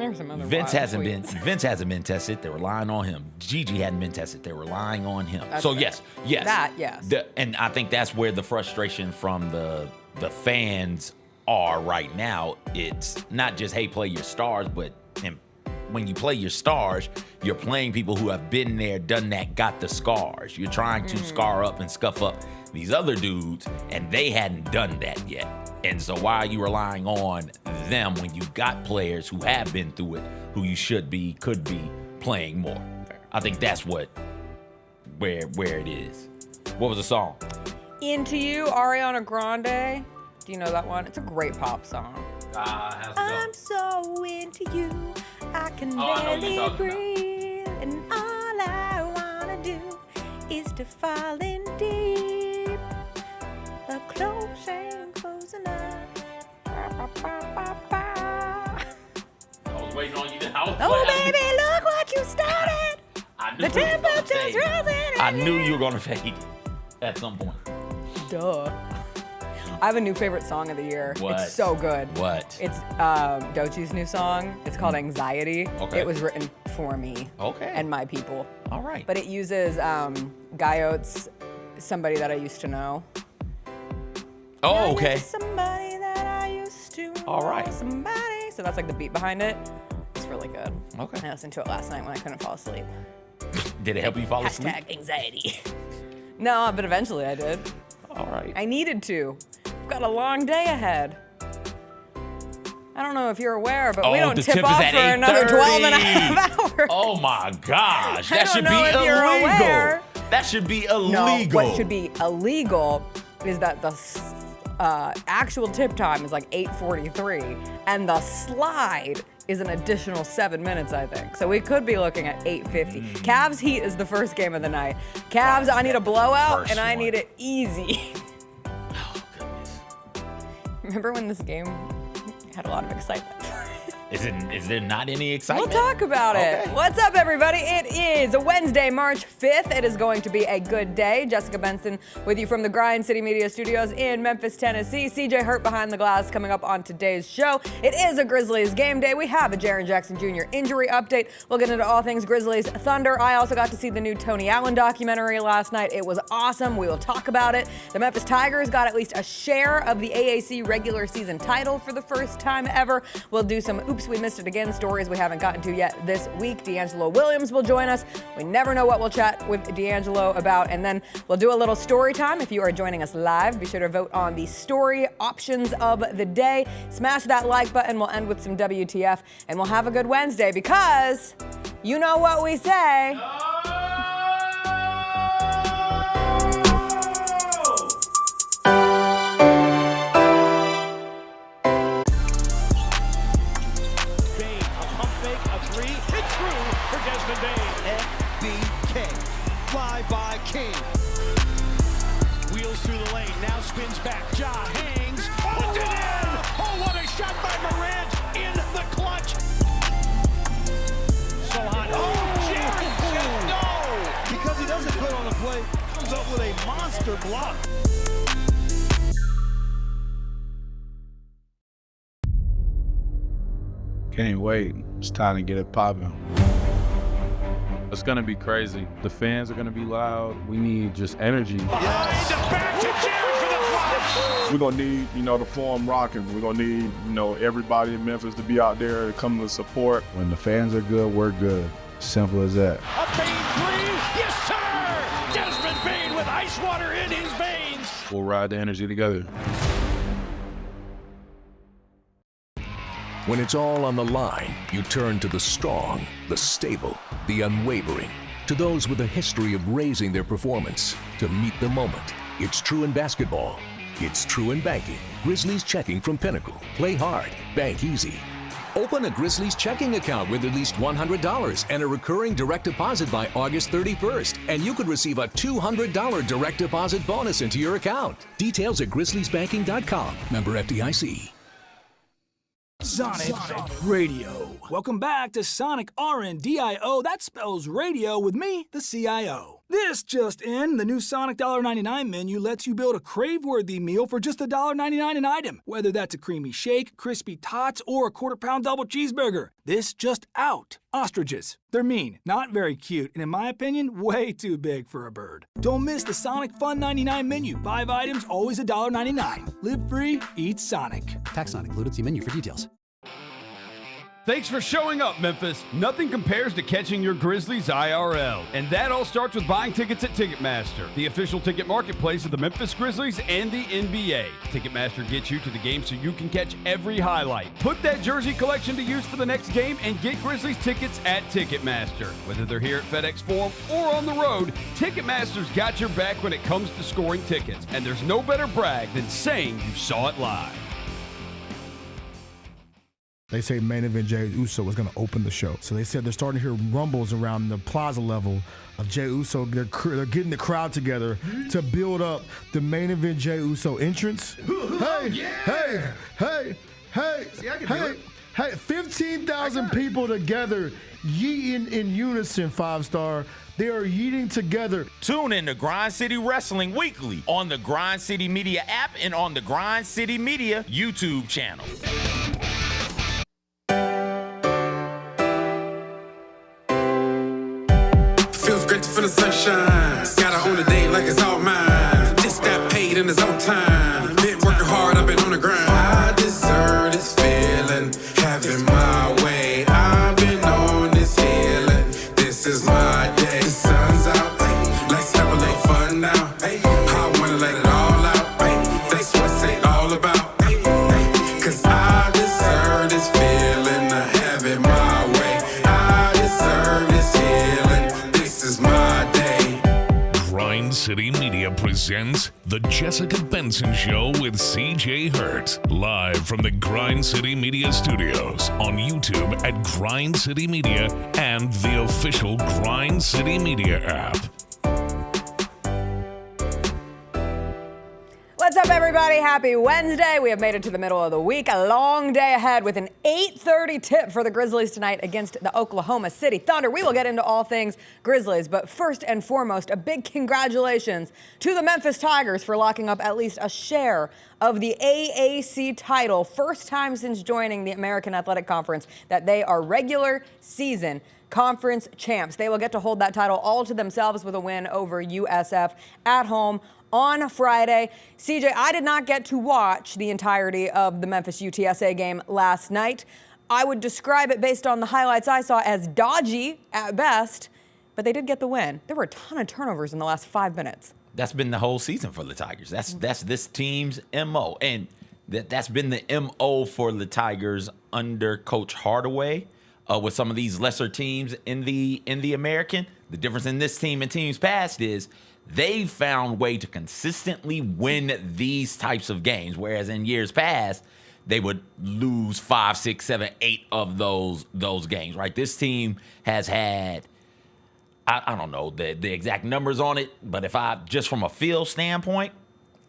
There's some other Vince wild hasn't tweets. been Tested. They're relying on him. Gigi hadn't been tested. They're relying on him. That's So fair. yes. That, yes. And I think that's where the frustration from the fans are right now. It's not just, hey, play your stars, but when you play your stars, you're playing people who have been there, done that, got the scars. You're trying to scar up and scuff up these other dudes, and they hadn't done that yet. And so why are you relying on them when you got players who have been through it, who you could be playing more? I think that's where it is. What was the song? Into You, Ariana Grande. Do you know that one? It's a great pop song. How's it I'm so into you, I can barely breathe, and all I wanna do is to fall in deep. The close ain't close enough. I was waiting on you. Oh baby, look what you started. The temperature's rising. I knew you were gonna fade at some point. Duh. I have a new favorite song of the year. What? It's so good. What? It's Doechie's new song. It's called Anxiety. Okay. It was written for me. Okay. And my people. All right. But it uses Guy Oates, Somebody That I Used to Know. Oh, okay. Somebody that I used to know. All right. Somebody. So that's like the beat behind it. It's really good. Okay. I listened to it last night when I couldn't fall asleep. Did it help you fall asleep? Hashtag anxiety. No, but eventually I did. All right. I needed to. I've got a long day ahead. I don't know if you're aware, but we don't the tip tip off is at for another 12 and a 8:30. half hours. Oh my gosh. I That don't should know be if you're aware. illegal. That should be No, illegal. what should be illegal is that the actual tip time is like 8:43, and the slide is an additional 7 minutes, I think. So we could be looking at 8:50. Cavs Heat is the first game of the night. Cavs, I need a blowout, First and I one. need it easy. Oh, goodness. Remember when this game had a lot of excitement? Is there not any We'll excitement? talk about it. Okay. What's up, everybody? It is Wednesday, March 5th. It is going to be a good day. Jessica Benson with you from the Grind City Media Studios in Memphis, Tennessee. CJ Hurt behind the glass coming up on today's show. It is a Grizzlies game day. We have a Jaren Jackson Jr. injury update. We'll get into all things Grizzlies Thunder. I also got to see the new Tony Allen documentary last night. It was awesome. We will talk about it. The Memphis Tigers got at least a share of the AAC regular season title for the first time ever. We'll do some oops, we missed it again stories we haven't gotten to yet this week. DeAngelo Williams will join us. We never know what we'll chat with DeAngelo about. And then we'll do a little story time. If you are joining us live, be sure to vote on the story options of the day. Smash that like button. We'll end with some WTF, and we'll have a good Wednesday because you know what we say. Fly by King. Wheels through the lane, now spins back. Ja hangs, puts it in! Oh, what a shot by Morant in the clutch! So hot. Oh, Jared said no! Because he doesn't put on the play, comes up with a monster block. Can't wait. It's time to get it popping. It's gonna be crazy. The fans are gonna be loud. We need just energy. Behind the back to Jared for the flush! We're gonna need, the form rocking. We're gonna need, everybody in Memphis to be out there to come to support. When the fans are good, we're good. Simple as that. A Bane three, yes sir! Desmond Bane with ice water in his veins! We'll ride the energy together. When it's all on the line, you turn to the strong, the stable, the unwavering. To those with a history of raising their performance, to meet the moment. It's true in basketball. It's true in banking. Grizzlies Checking from Pinnacle. Play hard, bank easy. Open a Grizzlies checking account with at least $100 and a recurring direct deposit by August 31st, and you could receive a $200 direct deposit bonus into your account. Details at grizzliesbanking.com. Member FDIC. Sonic Radio. Welcome back to Sonic RNDIO. That spells radio with me, the CIO. This just in, the new Sonic $1.99 menu lets you build a crave-worthy meal for just $1.99 an item, whether that's a creamy shake, crispy tots, or a quarter-pound double cheeseburger. This just out. Ostriches. They're mean, not very cute, and in my opinion, way too big for a bird. Don't miss the Sonic Fun 99 menu. 5 items, always $1.99. Live free, eat Sonic. Tax not included. See menu for details. Thanks for showing up, Memphis. Nothing compares to catching your Grizzlies IRL. And that all starts with buying tickets at Ticketmaster, the official ticket marketplace of the Memphis Grizzlies and the NBA. Ticketmaster gets you to the game so you can catch every highlight. Put that jersey collection to use for the next game and get Grizzlies tickets at Ticketmaster. Whether they're here at FedEx Forum or on the road, Ticketmaster's got your back when it comes to scoring tickets. And there's no better brag than saying you saw it live. They say main event Jey Uso was going to open the show. So they said they're starting to hear rumbles around the plaza level of Jey Uso. They're getting the crowd together to build up the main event Jey Uso entrance. Hey, 15,000 people together, yeeting in unison, 5-star. They are yeeting together. Tune in to Grind City Wrestling weekly on the Grind City Media app and on the Grind City Media YouTube channel. Feels great to feel the sunshine. Gotta own the day like it's all mine. Just got paid in his own time. Been working hard, I've been on the grind. I deserve this feeling, having my way. I've been on this healing. This is my day. The sun's out, let's have a little fun now. I wanna let it all out. That's what it's all about. Cause I deserve this feeling, having my way. I deserve this healing. This is my day. Grind City Media presents The Jessica Benson Show with CJ Hurt. Live from the Grind City Media Studios on YouTube at Grind City Media and the official Grind City Media app. What's up, everybody? Happy Wednesday. We have made it to the middle of the week. A long day ahead with an 8:30 tip for the Grizzlies tonight against the Oklahoma City Thunder. We will get into all things Grizzlies, but first and foremost, a big congratulations to the Memphis Tigers for locking up at least a share of the AAC title. First time since joining the American Athletic Conference that they are regular season conference champs. They will get to hold that title all to themselves with a win over USF at home on Friday. CJ, I did not get to watch the entirety of the Memphis UTSA game last night. I would describe it based on the highlights I saw as dodgy at best, but they did get the win. There were a ton of turnovers in the last 5 minutes. That's been the whole season for the Tigers. That's this team's MO. And that's been the MO for the Tigers under Coach Hardaway with some of these lesser teams in the American. The difference in this team and teams past is they've found a way to consistently win these types of games, whereas in years past, they would lose 5, 6, 7, 8 of those games, right? This team has had, I don't know the exact numbers on it, but if I, just from a feel standpoint,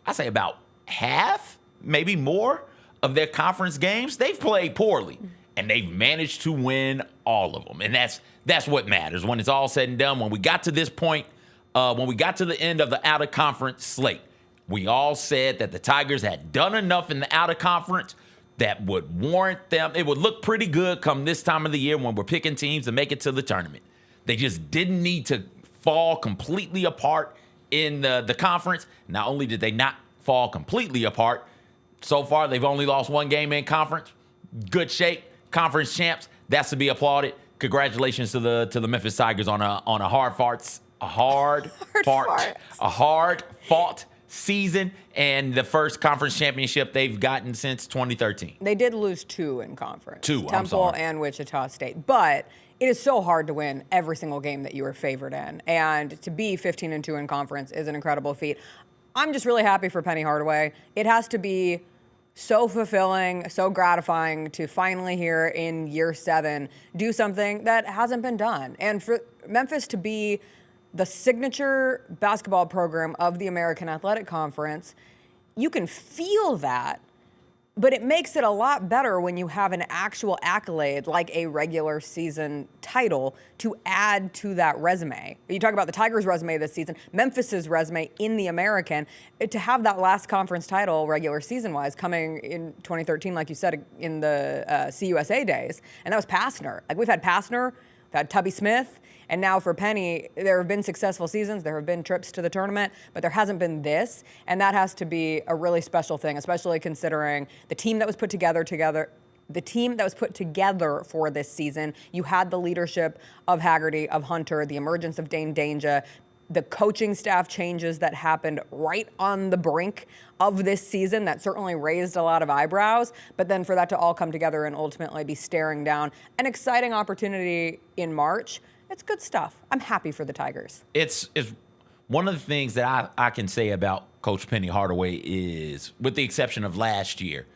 I say about half, maybe more, of their conference games, they've played poorly, and they've managed to win all of them. And that's what matters when it's all said and done. When we got to this point, when we got to the end of the out-of-conference slate, we all said that the Tigers had done enough in the out-of-conference that would warrant them. It would look pretty good come this time of the year when we're picking teams to make it to the tournament. They just didn't need to fall completely apart in the conference. Not only did they not fall completely apart, so far they've only lost one game in conference. Good shape, conference champs. That's to be applauded. Congratulations to the Memphis Tigers on a hard-fought season and the first conference championship they've gotten since 2013. They did lose 2 in conference. 2, Temple and Wichita State. But it is so hard to win every single game that you were favored in. And to be 15-2 in conference is an incredible feat. I'm just really happy for Penny Hardaway. It has to be so fulfilling, so gratifying to finally here in year 7 do something that hasn't been done. And for Memphis to be the signature basketball program of the American Athletic Conference, you can feel that But it makes it a lot better when you have an actual accolade like a regular season title to add to that resume. You talk about the Tigers' resume this season, Memphis's resume in the American. To have that last conference title regular season-wise coming in 2013, like you said, in the CUSA days, and that was Pastner. Like, we've had Pastner, we've had Tubby Smith, and now for Penny, there have been successful seasons, there have been trips to the tournament, but there hasn't been this, and that has to be a really special thing, especially considering the team that was put together for this season. You had the leadership of Haggerty, of Hunter, the emergence of Dane Danger, the coaching staff changes that happened right on the brink of this season that certainly raised a lot of eyebrows, but then for that to all come together and ultimately be staring down an exciting opportunity in March, it's good stuff. I'm happy for the Tigers. It's one of the things that I can say about Coach Penny Hardaway is, with the exception of last year,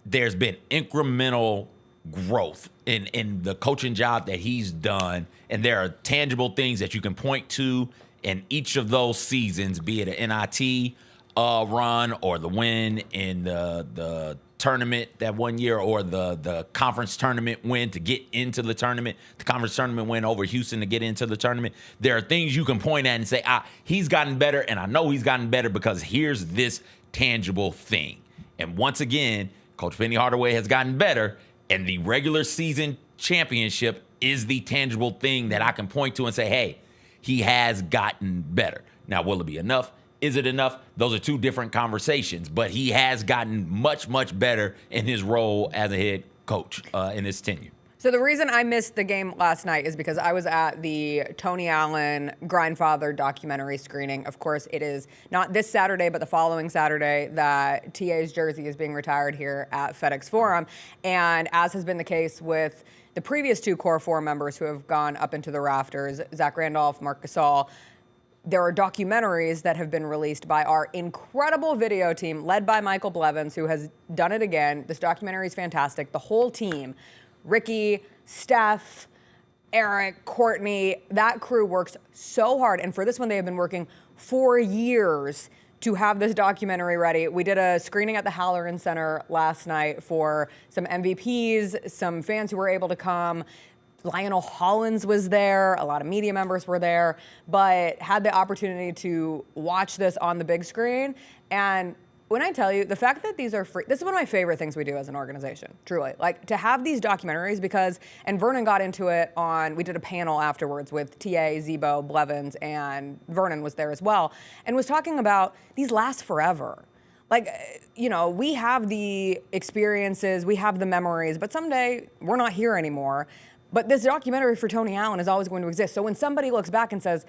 there's been incremental growth in the coaching job that he's done, and there are tangible things that you can point to in each of those seasons, be it an NIT run or the win in the tournament that one year, or the conference tournament win to get into the tournament, the conference tournament win over Houston to get into the tournament. There are things you can point at and say, he's gotten better, and I know he's gotten better because here's this tangible thing. And once again, Coach Penny Hardaway has gotten better, and the regular season championship is the tangible thing that I can point to and say, hey, he has gotten better. Now, will it be enough? Is it enough? Those are two different conversations, but he has gotten much, much better in his role as a head coach in his tenure. So the reason I missed the game last night is because I was at the Tony Allen Grindfather documentary screening. Of course, it is not this Saturday, but the following Saturday that TA's jersey is being retired here at FedEx Forum. And as has been the case with the previous two Core 4 members who have gone up into the rafters, Zach Randolph, Mark Gasol, there are documentaries that have been released by our incredible video team led by Michael Blevins, who has done it again. This documentary is fantastic. The whole team, Ricky, Steph, Eric, Courtney, that crew works so hard. And for this one, they have been working for years to have this documentary ready. We did a screening at the Halloran Center last night for some MVPs, some fans who were able to come. Lionel Hollins was there, a lot of media members were there, but had the opportunity to watch this on the big screen. And when I tell you, the fact that these are free, this is one of my favorite things we do as an organization, truly. Like, to have these documentaries because, and Vernon got into it we did a panel afterwards with TA, Zebo, Blevins, and Vernon was there as well, and was talking about these last forever. Like, we have the experiences, we have the memories, but someday we're not here anymore. But this documentary for Tony Allen is always going to exist. So when somebody looks back and says,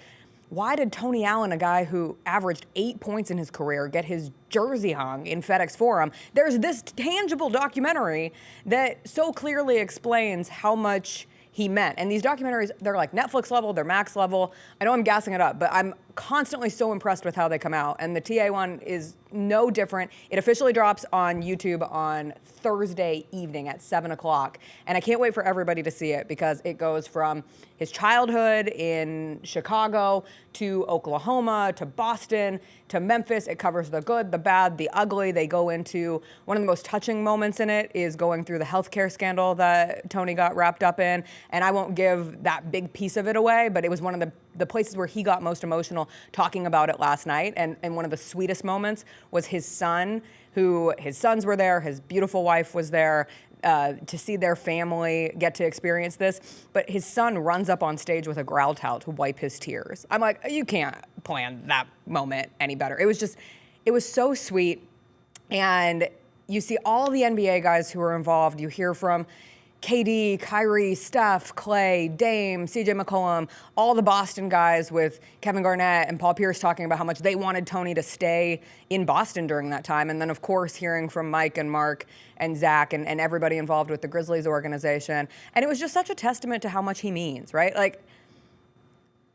why did Tony Allen, a guy who averaged 8 points in his career, get his jersey hung in FedEx Forum? There's this tangible documentary that so clearly explains how much he meant. And these documentaries, they're like Netflix level, they're Max level. I know I'm gassing it up, but I'm constantly so impressed with how they come out. And the TA one is no different. It officially drops on YouTube on Thursday evening at 7 o'clock. And I can't wait for everybody to see it because it goes from his childhood in Chicago to Oklahoma to Boston to Memphis. It covers the good, the bad, the ugly. They go into one of the most touching moments in it is going through the healthcare scandal that Tony got wrapped up in. And I won't give that big piece of it away, but it was one of the places where he got most emotional talking about it last night. And one of the sweetest moments was his son, his sons were there, his beautiful wife was there, to see their family get to experience this. But his son runs up on stage with a growl towel to wipe his tears. I'm like, you can't plan that moment any better. It was so sweet. And you see all the NBA guys who are involved. You hear from KD, Kyrie, Steph, Clay, Dame, CJ McCollum, all the Boston guys with Kevin Garnett and Paul Pierce talking about how much they wanted Tony to stay in Boston during that time. And then, of course, hearing from Mike and Mark and Zach and everybody involved with the Grizzlies organization. And it was just such a testament to how much he means, right? Like,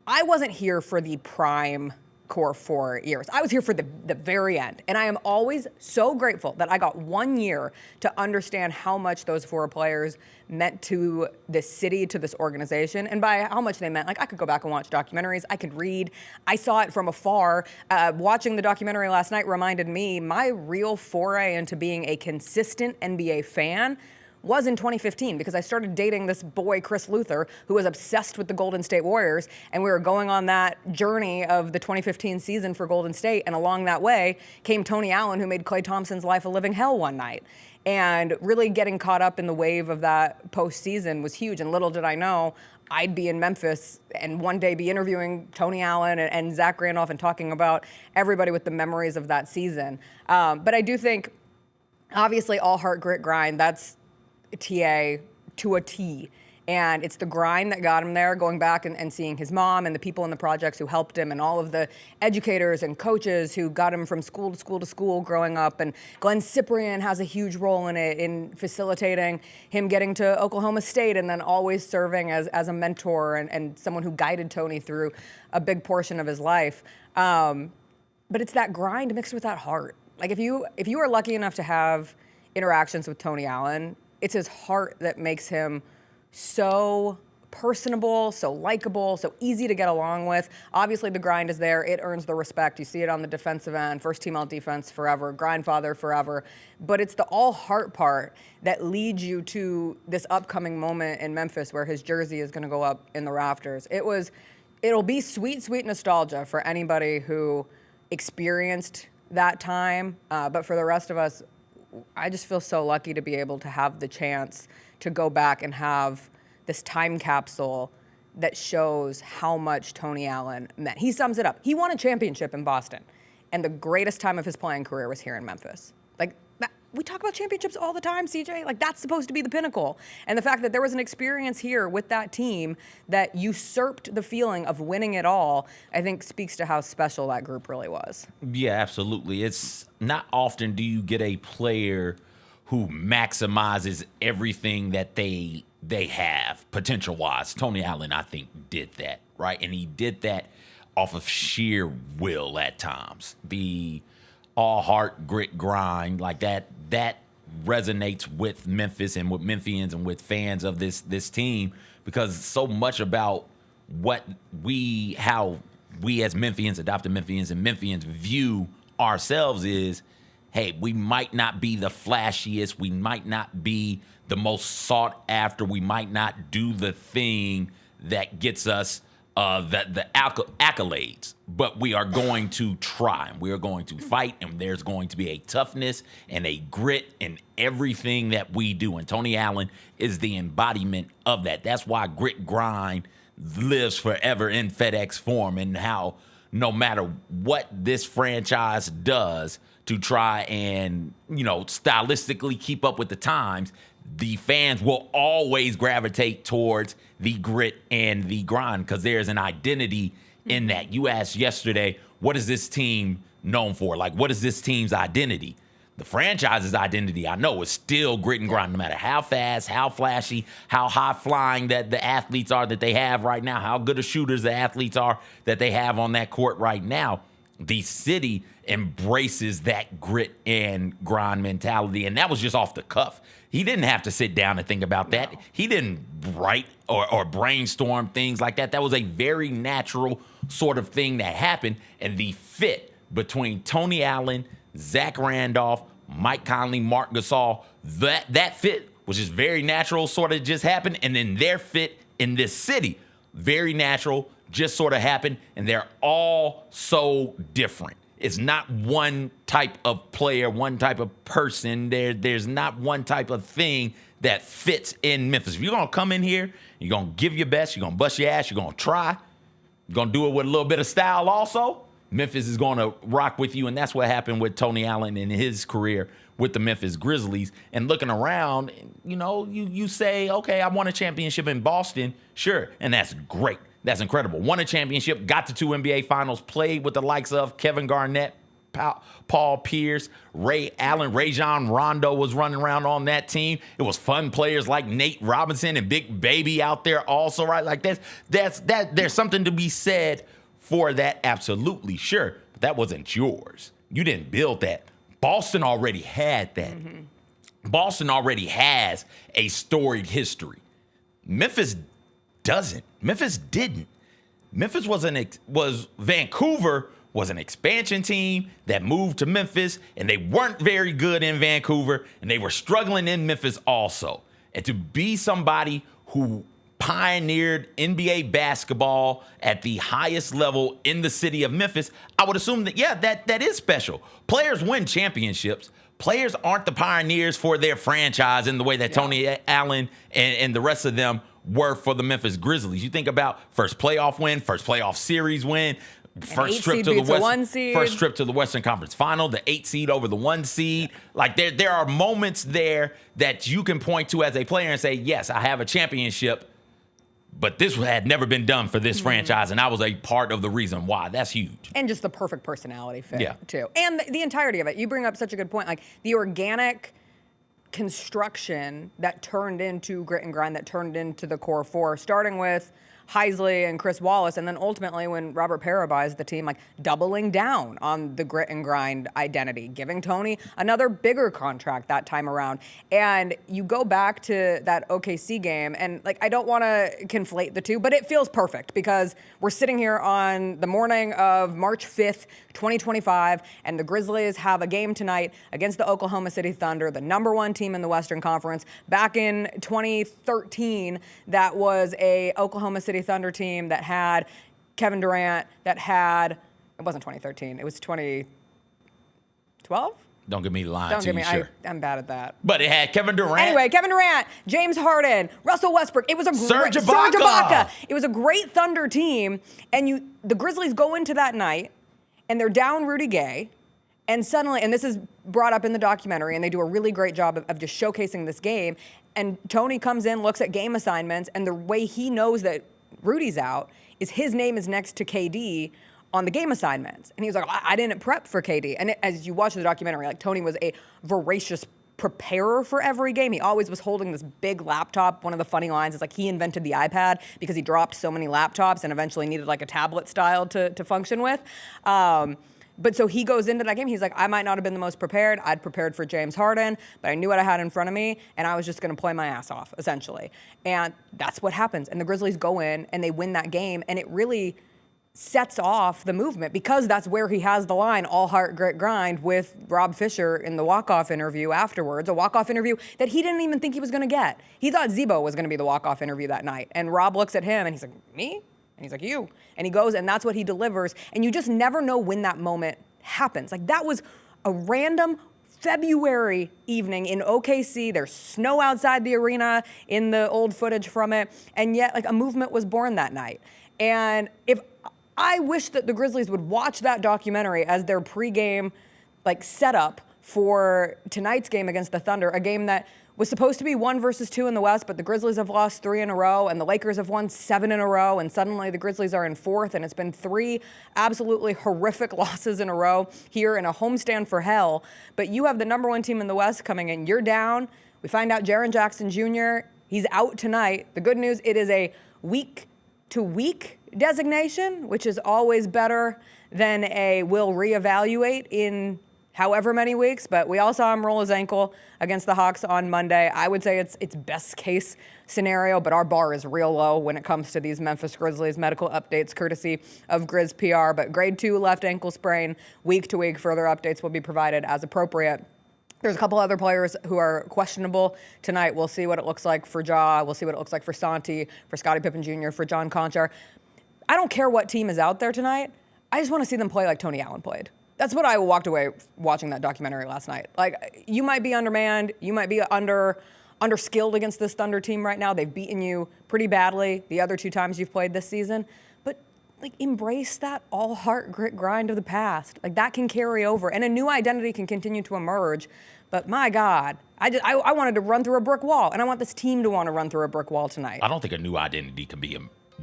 I wasn't here for the prime core for years. I was here for the very end, and I am always so grateful that I got 1 year to understand how much those 4 players meant to this city, to this organization, and by how much they meant. Like, I could go back and watch documentaries. I could read. I saw it from afar. Watching the documentary last night reminded me my real foray into being a consistent NBA fan was in 2015, because I started dating this boy, Chris Luther, who was obsessed with the Golden State Warriors, and we were going on that journey of the 2015 season for Golden State, and along that way came Tony Allen, who made Klay Thompson's life a living hell one night. And really getting caught up in the wave of that postseason was huge, and little did I know I'd be in Memphis and one day be interviewing Tony Allen and Zach Randolph and talking about everybody with the memories of that season. But I do think, obviously, all heart, grit, grind, that's TA to a T. And it's the grind that got him there, going back and seeing his mom and the people in the projects who helped him and all of the educators and coaches who got him from school to school to school growing up. And Glenn Cyprian has a huge role in it, in facilitating him getting to Oklahoma State and then always serving as a mentor and someone who guided Tony through a big portion of his life. But it's that grind mixed with that heart. Like, if you are lucky enough to have interactions with Tony Allen, it's his heart that makes him so personable, so likable, so easy to get along with. Obviously, the grind is there. It earns the respect. You see it on the defensive end, first team all defense forever, Grindfather forever. But it's the all heart part that leads you to this upcoming moment in Memphis where his jersey is going to go up in the rafters. It'll be sweet, sweet nostalgia for anybody who experienced that time. But for the rest of us, I just feel so lucky to be able to have the chance to go back and have this time capsule that shows how much Tony Allen meant. He sums it up. He won a championship in Boston, and the greatest time of his playing career was here in Memphis. Like, we talk about championships all the time, CJ. Like, that's supposed to be the pinnacle. And the fact that there was an experience here with that team that usurped the feeling of winning it all, I think speaks to how special that group really was. Yeah, absolutely. It's not often do you get a player who maximizes everything that they have potential-wise. Tony Allen, I think, did that, right? And he did that off of sheer will at times. The all heart, grit, grind, like that resonates with Memphis and with Memphians and with fans of this team, because so much about how we as Memphians, adopted Memphians and Memphians view ourselves is, hey, we might not be the flashiest, we might not be the most sought after, we might not do the thing that gets us the accolades, but we are going to try, and we are going to fight, and there's going to be a toughness and a grit in everything that we do. And Tony Allen is the embodiment of that. That's why grit grind lives forever in FedEx form, and how no matter what this franchise does to try and, stylistically keep up with the times, the fans will always gravitate towards the grit and the grind, because there's an identity in that. You asked yesterday, what is this team known for? Like, what is this team's identity? The franchise's identity, I know, is still grit and grind, no matter how fast, how flashy, how high-flying that the athletes are that they have right now, how good of shooters the athletes are that they have on that court right now. The city embraces that grit and grind mentality, and that was just off the cuff. He didn't have to sit down and think about that. He didn't write or brainstorm things like that. That was a very natural sort of thing that happened, and the fit between Tony Allen, Zach Randolph, Mike Conley, Mark Gasol, that fit was just very natural, sort of just happened, and then their fit in this city, very natural, just sort of happened, and they're all so different. It's not one type of player, one type of person. There's not one type of thing that fits in Memphis. If you're going to come in here, you're going to give your best, you're going to bust your ass, you're going to try, you're going to do it with a little bit of style also, Memphis is going to rock with you, and that's what happened with Tony Allen in his career with the Memphis Grizzlies. And looking around, you say, okay, I won a championship in Boston, sure, and that's great. That's incredible. Won a championship, got to 2 NBA Finals, played with the likes of Kevin Garnett, Paul Pierce, Ray Allen, Rajon Rondo was running around on that team. It was fun players like Nate Robinson and Big Baby out there also, right? Like there's something to be said for that, absolutely, sure. But that wasn't yours. You didn't build that. Boston already had that. Boston already has a storied history. Memphis doesn't. Memphis didn't. Memphis Vancouver was an expansion team that moved to Memphis, and they weren't very good in Vancouver, and they were struggling in Memphis also. And to be somebody who pioneered NBA basketball at the highest level in the city of Memphis, I would assume that, yeah, that is special. Players win championships. Players aren't the pioneers for their franchise in the way that Tony Allen and the rest of them were for the Memphis Grizzlies. You think about first playoff win, first playoff series win, first trip to the Western Conference Final, the 8 seed over the 1 seed. Like there are moments there that you can point to as a player and say, yes, I have a championship, but this had never been done for this franchise, and I was a part of the reason why. That's huge. And just the perfect personality fit, too. And the entirety of it. You bring up such a good point. Like, the organic construction that turned into grit and grind, that turned into the core four, starting with Heisley and Chris Wallace, and then ultimately when Robert Parra buys the team, like doubling down on the grit and grind identity, giving Tony another bigger contract that time around. And you go back to that OKC game, and like I don't want to conflate the two, but it feels perfect because we're sitting here on the morning of March 5th, 2025, and the Grizzlies have a game tonight against the Oklahoma City Thunder, the #1 team in the Western Conference. Back in 2013, that was a Oklahoma City Thunder team that had Kevin Durant, it wasn't 2013, it was 2012? Don't give me the line. Don't give me, sure. I'm bad at that. But it had Kevin Durant. Anyway, Kevin Durant, James Harden, Russell Westbrook. It was a Serge Ibaka. It was a great Thunder team, and the Grizzlies go into that night, and they're down Rudy Gay, and suddenly, and this is brought up in the documentary, and they do a really great job of just showcasing this game, and Tony comes in, looks at game assignments, and the way he knows that Rudy's out is his name is next to KD on the game assignments. And he was like, I didn't prep for KD. And as you watch the documentary, like Tony was a voracious preparer for every game. He always was holding this big laptop. One of the funny lines is like he invented the iPad because he dropped so many laptops and eventually needed like a tablet style to function with. But so he goes into that game. He's like, I might not have been the most prepared. I'd prepared for James Harden, but I knew what I had in front of me, and I was just going to play my ass off, essentially. And that's what happens. And the Grizzlies go in, and they win that game, and it really sets off the movement because that's where he has the line, all heart, grit, grind, with Rob Fisher in the walk-off interview afterwards, a walk-off interview that he didn't even think he was going to get. He thought Zebo was going to be the walk-off interview that night. And Rob looks at him, and he's like, me? And he's like, you. And he goes, and that's what he delivers. And you just never know when that moment happens. Like, that was a random February evening in OKC. There's snow outside the arena in the old footage from it. And yet, like, a movement was born that night. And I wish that the Grizzlies would watch that documentary as their pregame, like, setup for tonight's game against the Thunder, a game that was supposed to be 1 versus 2 in the West, but the Grizzlies have lost 3 in a row, and the Lakers have won 7 in a row, and suddenly the Grizzlies are in 4th, and it's been 3 absolutely horrific losses in a row here in a homestand for hell. But you have the #1 team in the West coming in. You're down. We find out Jaren Jackson Jr., he's out tonight. The good news, it is a week-to-week designation, which is always better than a we'll reevaluate in however many weeks, but we all saw him roll his ankle against the Hawks on Monday. I would say it's best case scenario, but our bar is real low when it comes to these Memphis Grizzlies medical updates, courtesy of Grizz PR. But grade 2 left ankle sprain, week to week. Further updates will be provided as appropriate. There's a couple other players who are questionable tonight. We'll see what it looks like for Ja. We'll see what it looks like for Santi, for Scottie Pippen Jr., for John Conchar. I don't care what team is out there tonight. I just want to see them play like Tony Allen played. That's what I walked away watching that documentary last night. Like, you might be undermanned, you might be under-skilled against this Thunder team right now. They've beaten you pretty badly the other 2 times you've played this season. But, like, embrace that all-heart, grit, grind of the past. Like, that can carry over, and a new identity can continue to emerge. But, my God, I wanted to run through a brick wall, and I want this team to want to run through a brick wall tonight. I don't think a new identity can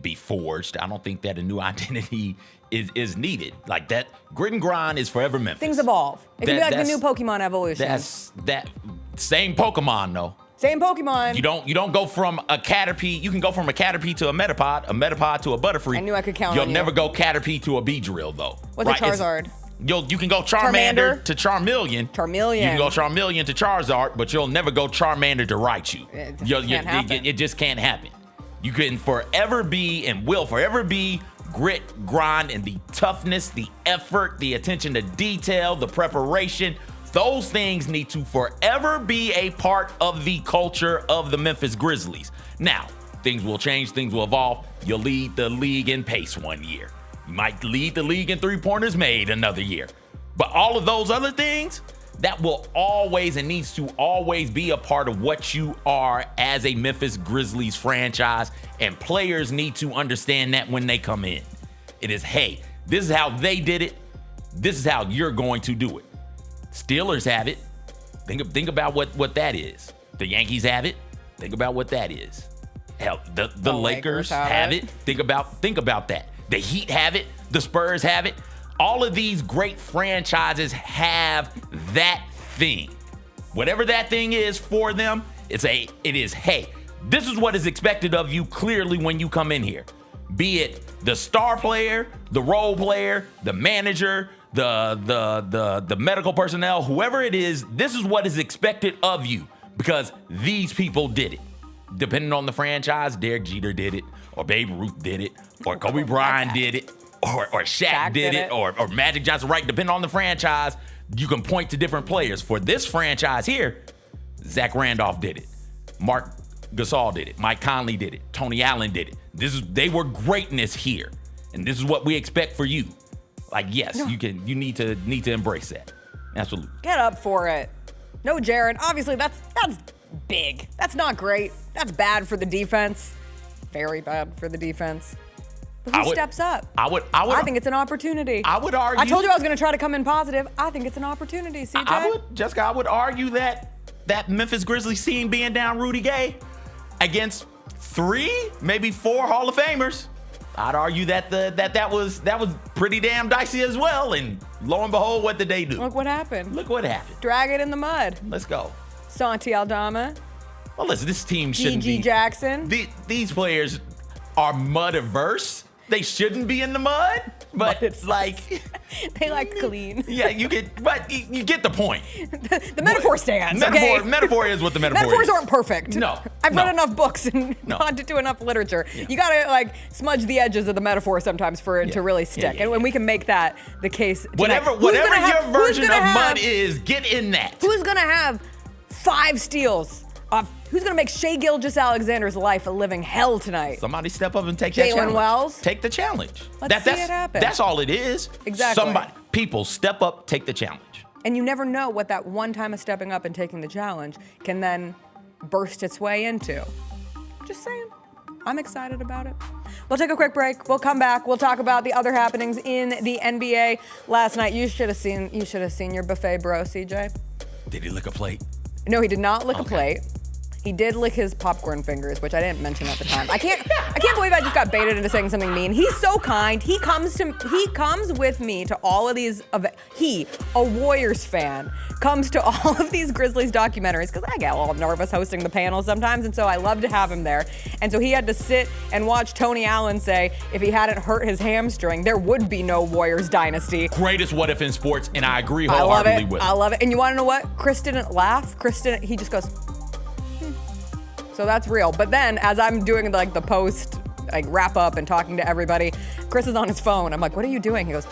be forged. I don't think that a new identity is needed. Like, that grit and grind is forever Memphis. Things evolve. It can be like the new Pokemon evolution. That's that same Pokemon though. Same Pokemon. You don't go from a Caterpie. You can go from a Caterpie to a Metapod to a Butterfree. I knew I could count You'll on you. never go Caterpie to a Beedrill, though. What's a Charizard? You can go Charmander to Charmeleon. Charmeleon. You can go Charmeleon to Charizard, but you'll never go Charmander to Raichu. Can't happen. It just can't happen. You can forever be and will forever be grit, grind, and the toughness, the effort, the attention to detail, the preparation. Those things need to forever be a part of the culture of the Memphis Grizzlies. Now, things will change, things will evolve. You'll lead the league in pace one year. You might lead the league in three-pointers made another year. But all of those other things, that will always and needs to always be a part of what you are as a Memphis Grizzlies franchise, and players need to understand that when they come in. It is, hey, this is how they did it. This is how you're going to do it. Steelers have it. Think about what that is. The Yankees have it. Think about what that is. Hell, the Lakers have it. Think about that. The Heat have it. The Spurs have it. All of these great franchises have that thing. Whatever that thing is for them, it is, hey, this is what is expected of you clearly when you come in here. Be it the star player, the role player, the manager, the medical personnel, whoever it is, this is what is expected of you because these people did it. Depending on the franchise, Derek Jeter did it, or Babe Ruth did it, or Kobe Bryant did it, or Shaq did it, or Magic Johnson, right? Depending on the franchise, you can point to different players. For this franchise here, Zach Randolph did it. Mark Gasol did it. Mike Conley did it. Tony Allen did it. They were greatness here. And this is what we expect for you. Like, yes, you need to embrace that. Absolutely. Get up for it. No Jared. Obviously, that's big. That's not great. That's bad for the defense. Very bad for the defense. But who steps up? I think it's an opportunity. I would argue. I told you I was going to try to come in positive. I think it's an opportunity, CJ. Jessica, I would argue that Memphis Grizzlies team being down Rudy Gay against 3, maybe 4 Hall of Famers, I'd argue that that was pretty damn dicey as well. And lo and behold, what did they do? Look what happened. Drag it in the mud. Let's go. Santi Aldama. Well, listen, this team shouldn't be. G.G. Jackson. These players are mud-averse. They shouldn't be in the mud, but it's like they like clean. Yeah, you get the point. The metaphor stands. Metaphor is what the metaphor Metaphors is. aren't perfect. No, I've read enough books and gone to enough literature. Yeah. You gotta like smudge the edges of the metaphor sometimes for it to really stick, and when we can make that the case. Whatever your version of mud is, get in that. Who's gonna have 5 steals? Who's going to make Shai Gilgeous-Alexander's life a living hell tonight? Somebody step up and take that challenge. Jalen Wells? Take the challenge. Let's see it happen. That's all it is. Exactly. People step up, take the challenge. And you never know what that one time of stepping up and taking the challenge can then burst its way into. Just saying. I'm excited about it. We'll take a quick break. We'll come back. We'll talk about the other happenings in the NBA. Last night, you should have seen your buffet, bro, CJ. Did he lick a plate? No, he did not lick a plate. He did lick his popcorn fingers, which I didn't mention at the time. I can't believe I just got baited into saying something mean. He's so kind. He comes with me to all of these. He, a Warriors fan, comes to all of these Grizzlies documentaries because I get a little nervous hosting the panel sometimes, and so I love to have him there. And so he had to sit and watch Tony Allen say if he hadn't hurt his hamstring, there would be no Warriors dynasty. Greatest what if in sports, and I agree wholeheartedly with it. I love it. And you want to know what? Chris didn't laugh. He just goes. So that's real. But then as I'm doing like the post wrap up and talking to everybody, Chris is on his phone. I'm like, what are you doing? He goes,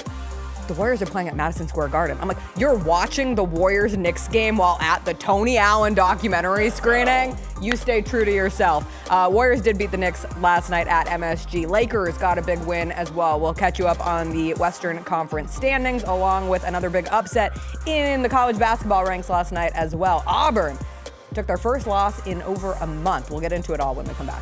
the Warriors are playing at Madison Square Garden. I'm like, you're watching the Warriors-Knicks game while at the Tony Allen documentary screening? You stay true to yourself. Warriors did beat the Knicks last night at MSG. Lakers got a big win as well. We'll catch you up on the Western Conference standings along with another big upset in the college basketball ranks last night as well. Auburn took their first loss in over a month. We'll get into it all when we come back.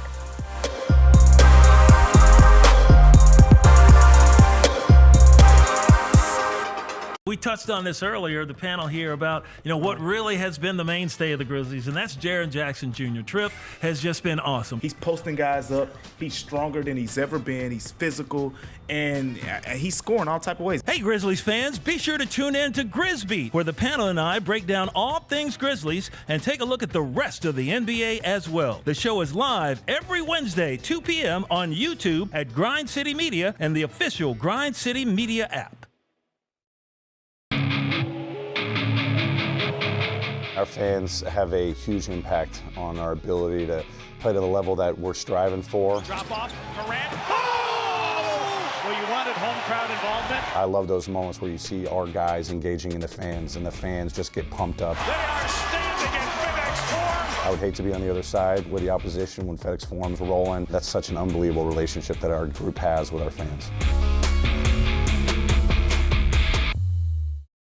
We touched on this earlier, the panel here, about, what really has been the mainstay of the Grizzlies, and that's Jaren Jackson Jr. Trip has just been awesome. He's posting guys up. He's stronger than he's ever been. He's physical, and he's scoring all type of ways. Hey, Grizzlies fans, be sure to tune in to Grizzbeat, where the panel and I break down all things Grizzlies and take a look at the rest of the NBA as well. The show is live every Wednesday, 2 p.m. on YouTube at Grind City Media and the official Grind City Media app. Our fans have a huge impact on our ability to play to the level that we're striving for. Drop off, Morant. Oh! Well, you wanted home crowd involvement. I love those moments where you see our guys engaging in the fans, and the fans just get pumped up. They are standing in FedEx Forum. I would hate to be on the other side with the opposition when FedEx Forum's rolling. That's such an unbelievable relationship that our group has with our fans.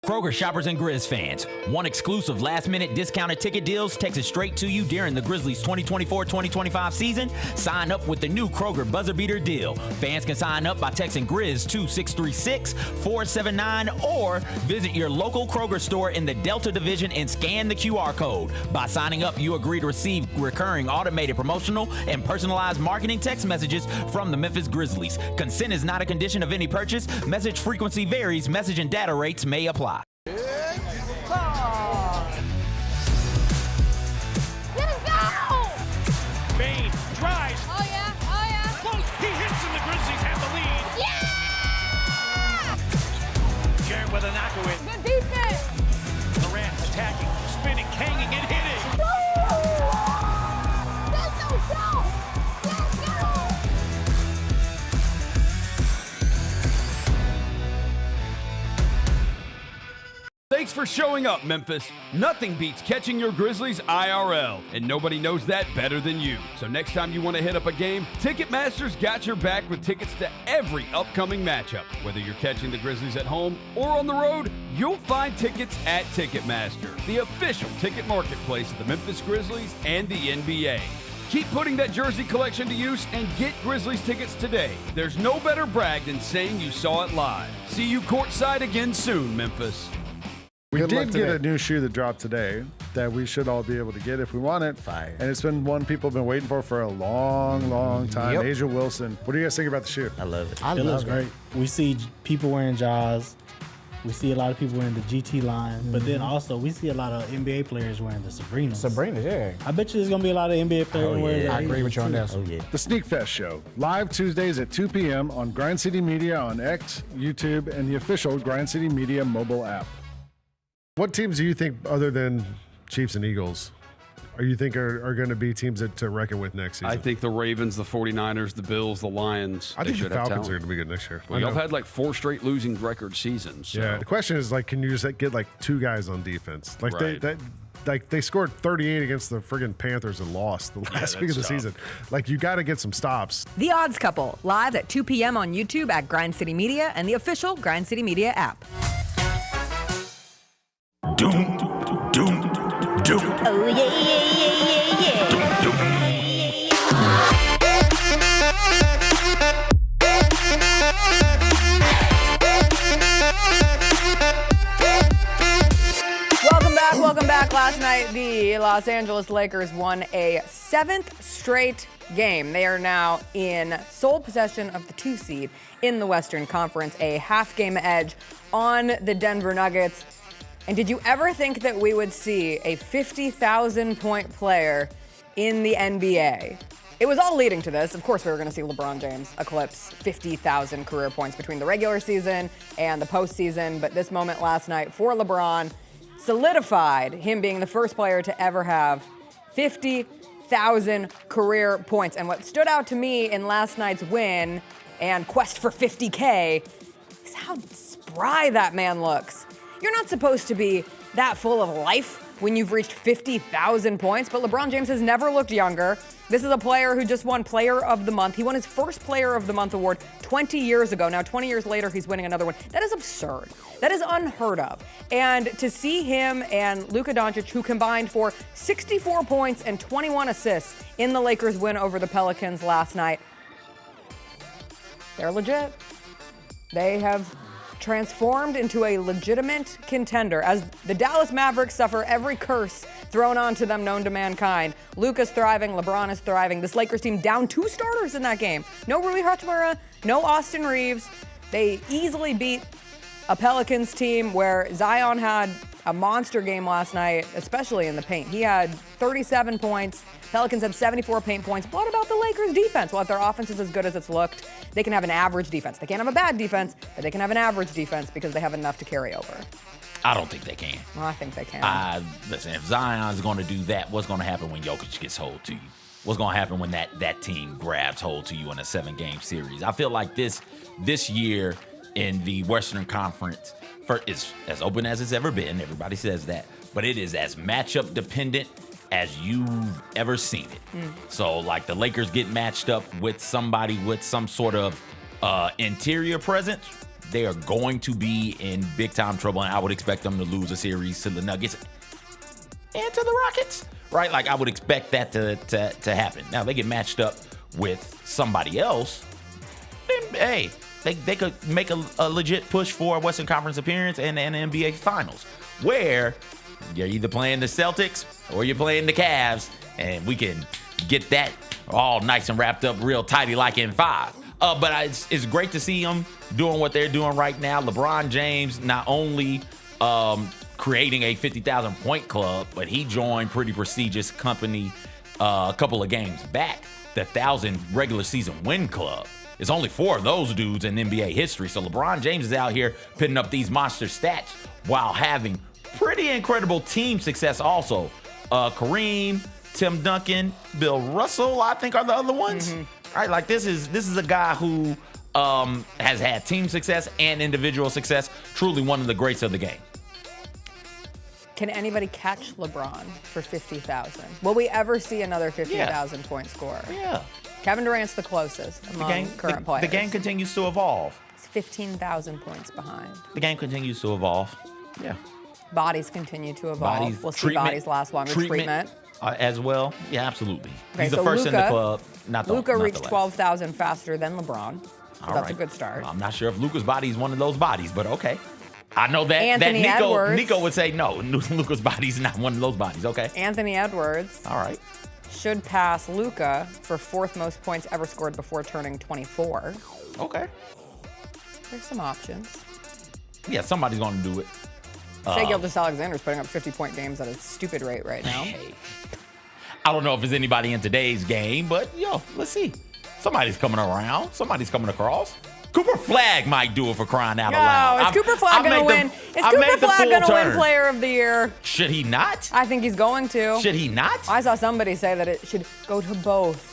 Kroger shoppers and Grizz fans, one exclusive last-minute discounted ticket deals texted straight to you during the Grizzlies 2024-2025 season. Sign up with the new Kroger Buzzer Beater deal. Fans can sign up by texting Grizz to 636-479 or visit your local Kroger store in the Delta Division and scan the QR code. By signing up, you agree to receive recurring automated promotional and personalized marketing text messages from the Memphis Grizzlies. Consent is not a condition of any purchase. Message frequency varies. Message and data rates may apply. Bain drives. Oh yeah. Close. He hits and the Grizzlies have the lead. Yeah! Jaren with a knockaway. Good defense. Morant attacking, spinning, hanging, and hitting. Let's go! Let's go! Thanks for showing up, Memphis. Nothing beats catching your Grizzlies IRL, and nobody knows that better than you. So next time you want to hit up a game, Ticketmaster's got your back with tickets to every upcoming matchup. Whether you're catching the Grizzlies at home or on the road, you'll find tickets at Ticketmaster, the official ticket marketplace of the Memphis Grizzlies and the NBA. Keep putting that jersey collection to use and get Grizzlies tickets today. There's no better brag than saying you saw it live. See you courtside again soon, Memphis. We did get a new shoe that dropped today that we should all be able to get if we want it. Fire. And it's been one people have been waiting for a long, long time. Yep. Asia Wilson. What do you guys think about the shoe? I love it. It looks great. We see people wearing Jaws. We see a lot of people wearing the GT line. But then also we see a lot of NBA players wearing the Sabrinas. Yeah. I bet you there's going to be a lot of NBA players wearing I agree with you on that. Oh, yeah. The Sneak Fest Show, live Tuesdays at 2 p.m. on Grind City Media on X, YouTube, and the official Grind City Media mobile app. What teams do you think, other than Chiefs and Eagles, are going to be teams to reckon with next season? I think the Ravens, the 49ers, the Bills, the Lions. I think the Falcons are going to be good next year. Well, y'all have had like 4 straight losing record seasons. So. Yeah, the question is, can you just get 2 guys on defense? They scored 38 against the friggin' Panthers and lost the last week of the season. You got to get some stops. The Odds Couple, live at 2 p.m. on YouTube at Grind City Media and the official Grind City Media app. Doom, doom, doom. Oh yeah. Welcome back. Last night, the Los Angeles Lakers won a 7th straight game. They are now in sole possession of the 2 seed in the Western Conference, a half-game edge on the Denver Nuggets. And did you ever think that we would see a 50,000-point player in the NBA? It was all leading to this. Of course, we were going to see LeBron James eclipse 50,000 career points between the regular season and the postseason. But this moment last night for LeBron solidified him being the first player to ever have 50,000 career points. And what stood out to me in last night's win and quest for 50K is how spry that man looks. You're not supposed to be that full of life when you've reached 50,000 points, but LeBron James has never looked younger. This is a player who just won Player of the Month. He won his first Player of the Month award 20 years ago. Now, 20 years later, he's winning another one. That is absurd. That is unheard of. And to see him and Luka Doncic, who combined for 64 points and 21 assists in the Lakers' win over the Pelicans last night, they're legit. They have transformed into a legitimate contender as the Dallas Mavericks suffer every curse thrown onto them known to mankind. Luka's thriving, LeBron is thriving. This Lakers team down 2 starters in that game. No Rui Hachimura, no Austin Reeves. They easily beat a Pelicans team where Zion had a monster game last night, especially in the paint. He had 37 points. Pelicans had 74 paint points. What about the Lakers' defense? Well, if their offense is as good as it's looked, they can have an average defense. They can't have a bad defense, but they can have an average defense because they have enough to carry over. I don't think they can. Well, I think they can. Listen, if Zion's going to do that, what's going to happen when Jokic gets hold to you? What's going to happen when that team grabs hold to you in a 7-game series? I feel like this year in the Western Conference is as open as it's ever been. Everybody says that. But it is as matchup dependent as you've ever seen it. So, like, the Lakers get matched up with somebody with some sort of interior presence, they are going to be in big-time trouble, and I would expect them to lose a series to the Nuggets and to the Rockets, right? Like, I would expect that to happen. Now, they get matched up with somebody else, then, hey, they could make a legit push for a Western Conference appearance and an NBA Finals, where you're either playing the Celtics or you're playing the Cavs, and we can get that all nice and wrapped up real tighty like in 5. But it's great to see them doing what they're doing right now. LeBron James not only creating a 50,000-point club, but he joined pretty prestigious company a couple of games back, the 1,000 regular season win club. There's only 4 of those dudes in NBA history. So LeBron James is out here putting up these monster stats while having pretty incredible team success also. Kareem, Tim Duncan, Bill Russell, I think are the other ones. Right? Like this is a guy who has had team success and individual success. Truly one of the greats of the game. Can anybody catch LeBron for 50,000? Will we ever see another 50,000 point scorer? Yeah. Kevin Durant's the closest among current players. The game continues to evolve. He's 15,000 points behind. The game continues to evolve. Yeah. Bodies continue to evolve. We'll see bodies last longer. Treatment. As well. Yeah, absolutely. Okay, He's the so first in the club. Luka reached 12,000 faster than LeBron. So that's a good start. I'm not sure if Luka's body is one of those bodies, but okay. I know that Nico would say no. Luka's body's not one of those bodies. Okay. Anthony Edwards. All right. Should pass Luka for 4th most points ever scored before turning 24. Okay. There's some options. Yeah, somebody's going to do it. Shai Gilgeous-Alexander's putting up 50-point games at a stupid rate right now. Hey. I don't know if there's anybody in today's game, but let's see. Somebody's coming around. Somebody's coming across. Cooper Flagg might do it for crying out loud. No, is Cooper Flagg going to win? Is Cooper Flagg going to win Player of the Year? Should he not? I think he's going to. Should he not? I saw somebody say that it should go to both.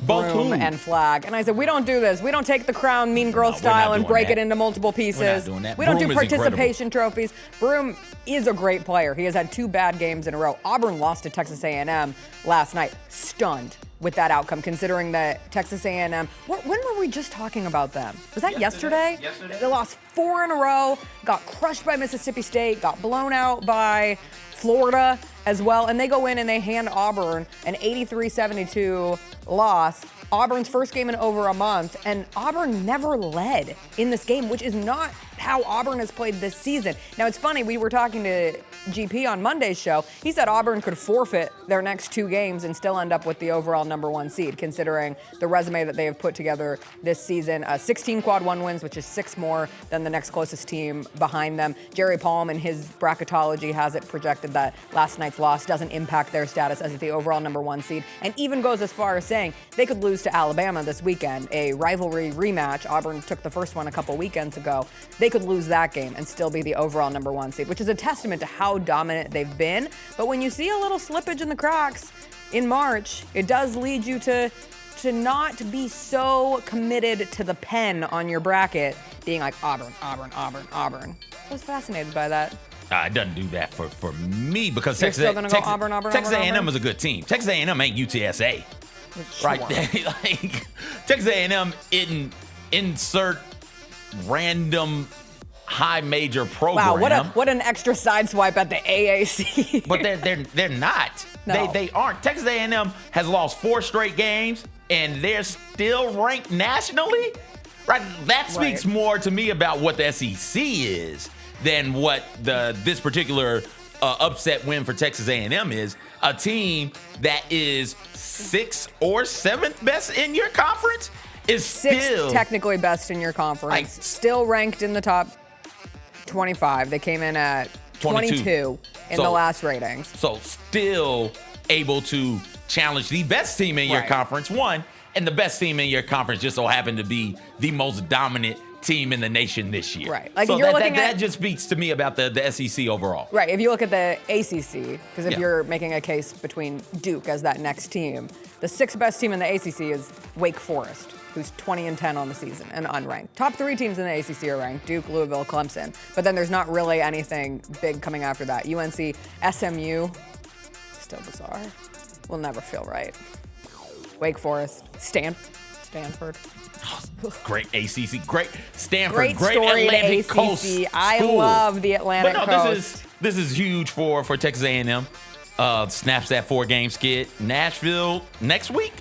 Broom and Flagg. And I said, we don't do this. We don't take the crown Mean Girl style and break it into multiple pieces. We're not doing that. We don't do participation trophies. Broom is a great player. He has had 2 bad games in a row. Auburn lost to Texas A&M last night. Stunned with that outcome, considering that Texas A&M, when were we just talking about them? Was that yesterday? They lost 4 in a row, got crushed by Mississippi State, got blown out by Florida as well, and they go in and they hand Auburn an 83-72 loss. Auburn's first game in over a month, and Auburn never led in this game, which is not how Auburn has played this season. Now, it's funny, we were talking to GP on Monday's show. He said Auburn could forfeit their next 2 games and still end up with the overall #1 seed, considering the resume that they have put together this season. 16 quad 1 wins, which is 6 more than the next closest team behind them. Jerry Palm in his bracketology has it projected that last night's loss doesn't impact their status as the overall #1 seed, and even goes as far as saying they could lose to Alabama this weekend, a rivalry rematch. Auburn took the first one a couple weekends ago. They could lose that game and still be the overall #1 seed, which is a testament to how dominant they've been. But when you see a little slippage in the cracks in March, it does lead you to not be so committed to the pen on your bracket, being like Auburn. I was fascinated by that. It doesn't do that for me because You're still gonna go Auburn. Texas A&M is a good team. Texas A&M ain't UTSA. Sure. Right? Like, Texas A&M insert random high major program. Wow, what an extra sideswipe at the AAC. But they're not. No. They aren't. Texas A&M has lost 4 straight games, and they're still ranked nationally. Right. That speaks more to me about what the SEC is than what this particular upset win for Texas A&M is. A team that is 6th or 7th best in your conference is still technically best in your conference. Still ranked in the top 25. They came in at 22 in the last ratings. So still able to challenge the best team in your conference, one, and the best team in your conference just so happened to be the most dominant team in the nation this year. Right. Like so you're that just speaks to me about the SEC overall. Right. If you look at the ACC, because if you're making a case between Duke as that next team, the 6th best team in the ACC is Wake Forest, who's 20-10 on the season and unranked. Top 3 teams in the ACC are ranked: Duke, Louisville, Clemson. But then there's not really anything big coming after that. UNC, SMU, still bizarre. Will never feel right. Wake Forest, Stanford. Great ACC, great Stanford, great Atlantic ACC. Coast I school. love the Atlantic but Coast. This is huge for Texas A&M. Snaps that 4-game skid. Nashville next week.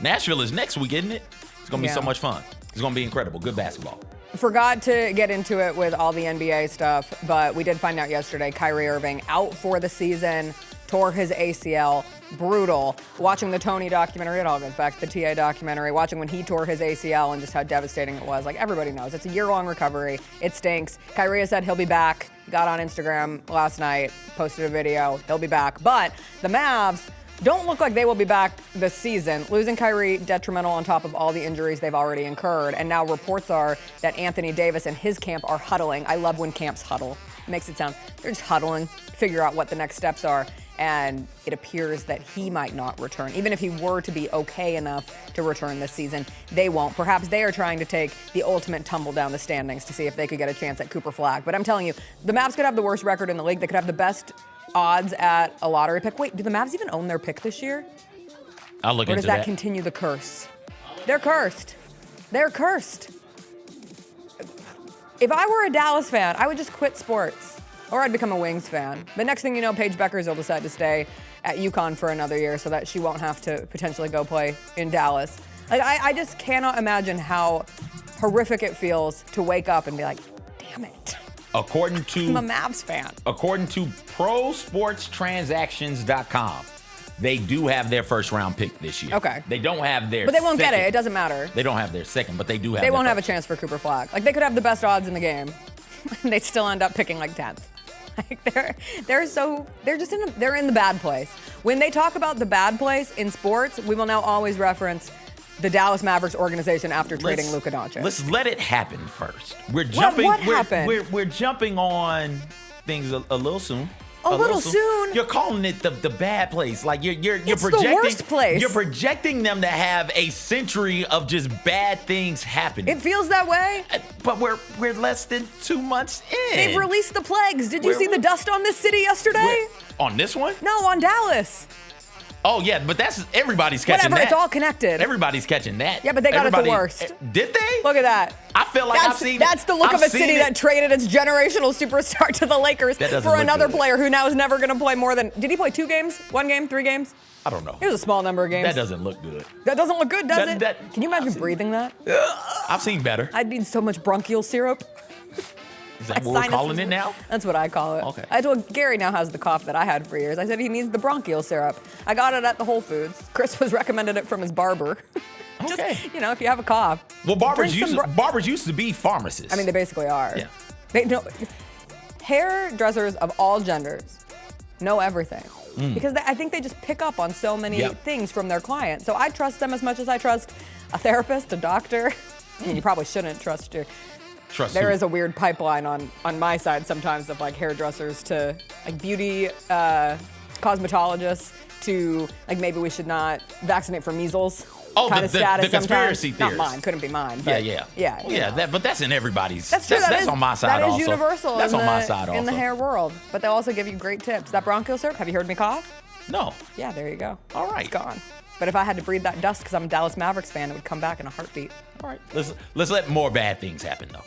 Nashville is next week, isn't it? It's gonna be so much fun. It's gonna be incredible. Good basketball. Forgot to get into it with all the NBA stuff, but we did find out yesterday Kyrie Irving out for the season. Tore his ACL. Brutal. Watching the Tony documentary, it all goes back to the TA documentary, watching when he tore his ACL and just how devastating it was. Like, everybody knows, it's a year-long recovery. It stinks. Kyrie said he'll be back. Got on Instagram last night, posted a video. He'll be back. But the Mavs don't look like they will be back this season. Losing Kyrie, detrimental on top of all the injuries they've already incurred. And now reports are that Anthony Davis and his camp are huddling. I love when camps huddle. It makes it sound, they're just huddling, figure out what the next steps are. And it appears that he might not return. Even if he were to be okay enough to return this season, they won't. Perhaps they are trying to take the ultimate tumble down the standings to see if they could get a chance at Cooper Flagg. But I'm telling you, the Mavs could have the worst record in the league. They could have the best odds at a lottery pick. Wait, do the Mavs even own their pick this year? I'll look into that. Or does that continue the curse? They're cursed. They're cursed. If I were a Dallas fan, I would just quit sports. Or I'd become a Wings fan. The next thing you know, Paige Beckers will decide to stay at UConn for another year so that she won't have to potentially go play in Dallas. Like, I just cannot imagine how horrific it feels to wake up and be like, damn it. According to I'm a Mavs fan. According to ProSportsTransactions.com, they do have their first round pick this year. Okay. They don't have their But they won't second. get it. It doesn't matter. They don't have their second, but they do have They their won't have a first. chance for Cooper Flagg. Like, they could have the best odds in the game. And they'd still end up picking like 10th. Like, they're in the bad place. When they talk about the bad place in sports, we will now always reference the Dallas Mavericks organization after trading Luka Doncic. Let's let it happen first. We're jumping. What happened? We're jumping on things a little soon. A little soon? You're calling it the bad place. Like you're It's projecting the worst place. You're projecting them to have a century of just bad things happening. It feels that way. But we're less than 2 months in. They've released the plagues. Did you see the dust on this city yesterday? On this one? No, on Dallas. Oh yeah, but that's everybody's catching Whatever, that. it's all connected. Everybody's catching that. Yeah, but they got it the worst. Did they? Look at that. I feel like that's, I've seen. That's the look I've of a seen city it. that traded its generational superstar to the Lakers That doesn't for look another good. player who now is never going to play more than. Did he play 2 games? 1 game? 3 games? I don't know. It was a small number of games. That doesn't look good. That doesn't look good, does That- it? Can you imagine breathing that? I've seen better. I'd need so much bronchial syrup. Is that My what we're sinuses calling it now? That's what I call it. Okay. I told Gary now has the cough that I had for years. I said he needs the bronchial syrup. I got it at the Whole Foods. Chris was recommended it from his barber. Okay. Just, you know, if you have a cough. Well, barbers drink some used to be pharmacists. I mean, they basically are. Yeah. They know. Hairdressers of all genders know everything. Because I think they just pick up on so many things from their clients. So I trust them as much as I trust a therapist, a doctor. I mean, you probably shouldn't trust your... There is a weird pipeline on my side sometimes of like hairdressers to like beauty cosmetologists to like maybe we should not vaccinate for measles. Oh, kind of status the conspiracy sometimes. theories. Not mine, couldn't be mine. But Yeah. Yeah. But that's in everybody's. That's true. That's on my side That is also. universal. That's in on the, my side also. in the hair world. But they also give you great tips. That bronchial syrup. Have you heard me cough? No. Yeah, there you go. All right. It's gone. But if I had to breathe that dust because I'm a Dallas Mavericks fan, it would come back in a heartbeat. All right. Let's let more bad things happen though.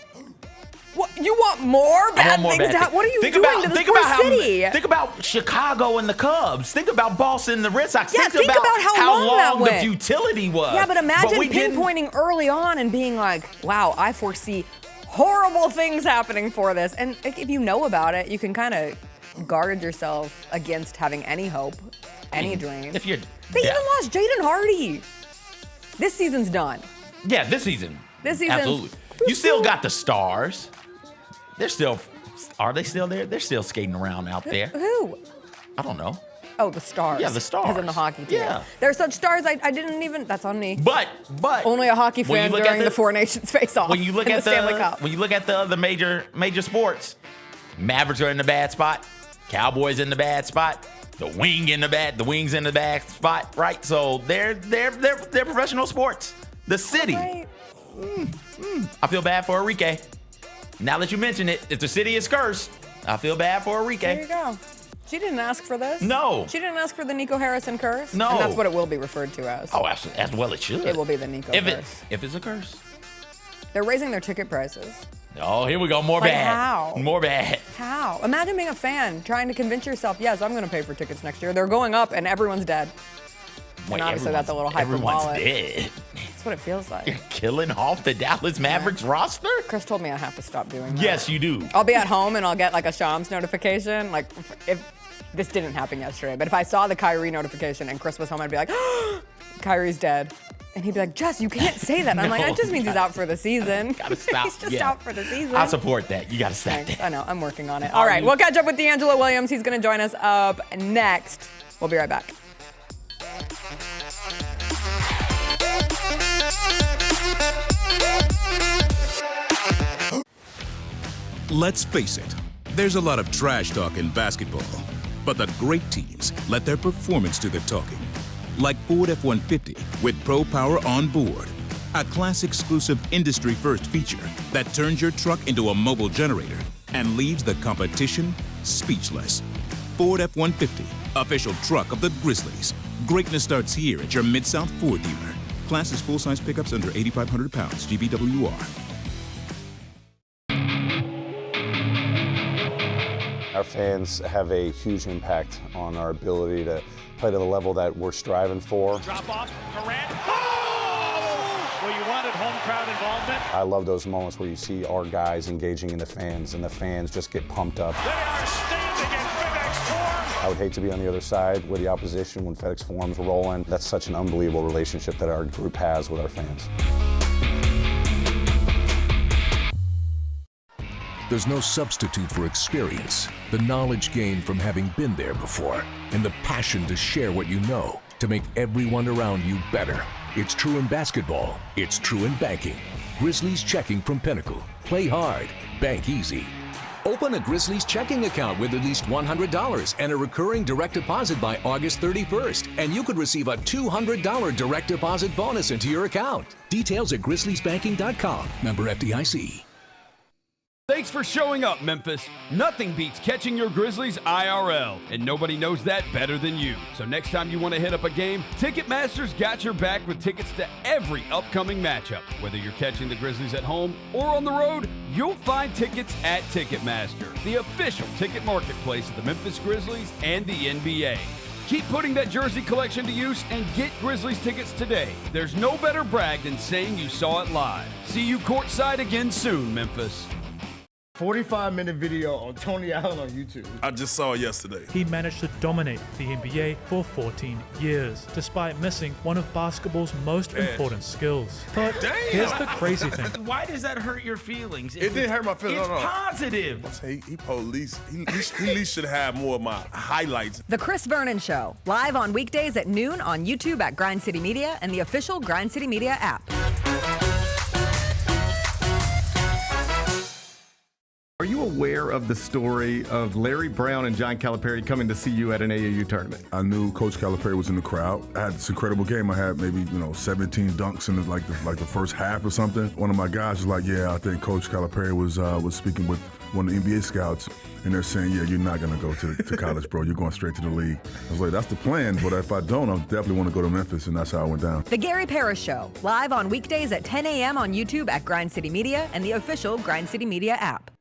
What, you want more bad things to happen? What are you doing to this poor city? Think about Chicago and the Cubs. Think about Boston and the Red Sox. Yeah, think about how long that the went. futility was. Yeah, but imagine pinpointing early on and being like, wow, I foresee horrible things happening for this. And if you know about it, you can kind of guard yourself against having any hope, any dream. They even lost Jaden Hardy. This season's done. Yeah, this season. Absolutely. You still got the Stars. Are they still there? They're still skating around out there. Who? I don't know. Oh, the Stars. Yeah, the Stars. As in the hockey team. Yeah. They're such stars, I didn't even, that's on me. But. Only a hockey fan during the Four Nations face-off When you look in at the Stanley Cup. When you look at the other major sports, Mavericks are in the bad spot. Cowboys in the bad spot. The Wings in the bad spot, right? So they're professional sports. The city. Right. I feel bad for Enrique. Now that you mention it, if the city is cursed, I feel bad for Enrique. There you go. She didn't ask for this. No. She didn't ask for the Nico Harrison curse. No. And that's what it will be referred to as. Oh, as well it should. It will be the Nico curse. If it's a curse. They're raising their ticket prices. Oh, here we go. More bad. How? More bad. How? Imagine being a fan trying to convince yourself, yes, I'm going to pay for tickets next year. They're going up and everyone's dead. Wait, and obviously that's a little hyperbolic. Everyone's dead. That's what it feels like. You're killing off the Dallas Mavericks roster? Chris told me I have to stop doing that. Yes, you do. I'll be at home and I'll get like a Shams notification. Like if this didn't happen yesterday, but if I saw the Kyrie notification and Chris was home, I'd be like, oh, Kyrie's dead. And he'd be like, Jess, you can't say that. And I'm like, that just means he's out for the season. Gotta stop. He's just out for the season. I support that. You gotta stop Thanks. that. I know, I'm working on it. All right, we'll catch up with DeAngelo Williams. He's gonna join us up next. We'll be right back. Let's face it, there's a lot of trash talk in basketball, but the great teams let their performance do the talking. Like Ford F-150 with Pro Power on board, a class-exclusive industry-first feature that turns your truck into a mobile generator and leaves the competition speechless. Ford F-150, official truck of the Grizzlies. Greatness starts here at your Mid-South Ford dealer. Class is full-size pickups under 8,500 pounds, GVWR. Our fans have a huge impact on our ability to play to the level that we're striving for. Drop off, Durant. Oh! Well, you wanted home crowd involvement. I love those moments where you see our guys engaging in the fans and the fans just get pumped up. They are standing in FedEx Forum. I would hate to be on the other side with the opposition when FedEx Forum's rolling. That's such an unbelievable relationship that our group has with our fans. There's no substitute for experience, the knowledge gained from having been there before, and the passion to share what you know to make everyone around you better. It's true in basketball. It's true in banking. Grizzlies Checking from Pinnacle. Play hard. Bank easy. Open a Grizzlies checking account with at least $100 and a recurring direct deposit by August 31st, and you could receive a $200 direct deposit bonus into your account. Details at grizzliesbanking.com. Member FDIC. Thanks for showing up, Memphis. Nothing beats catching your Grizzlies IRL, and nobody knows that better than you. So next time you want to hit up a game, Ticketmaster's got your back with tickets to every upcoming matchup. Whether you're catching the Grizzlies at home or on the road, you'll find tickets at Ticketmaster, the official ticket marketplace of the Memphis Grizzlies and the NBA. Keep putting that jersey collection to use and get Grizzlies tickets today. There's no better brag than saying you saw it live. See you courtside again soon, Memphis. 45-minute video on Tony Allen on YouTube. I just saw it yesterday. He managed to dominate the NBA for 14 years, despite missing one of basketball's most important skills. But here's the crazy thing. Why does that hurt your feelings? It didn't hurt my feelings. It's no. positive. He at least should have more of my highlights. The Chris Vernon Show, live on weekdays at noon on YouTube at Grind City Media and the official Grind City Media app. Are you aware of the story of Larry Brown and John Calipari coming to see you at an AAU tournament? I knew Coach Calipari was in the crowd. I had this incredible game. I had maybe 17 dunks in the first half or something. One of my guys was like, "Yeah, I think Coach Calipari was speaking with one of the NBA scouts, and they're saying, yeah, you're not going to go to college, bro. You're going straight to the league. I was like, that's the plan, but if I don't, I definitely want to go to Memphis, and that's how I went down. The Gary Parrish Show, live on weekdays at 10 a.m. on YouTube at Grind City Media and the official Grind City Media app.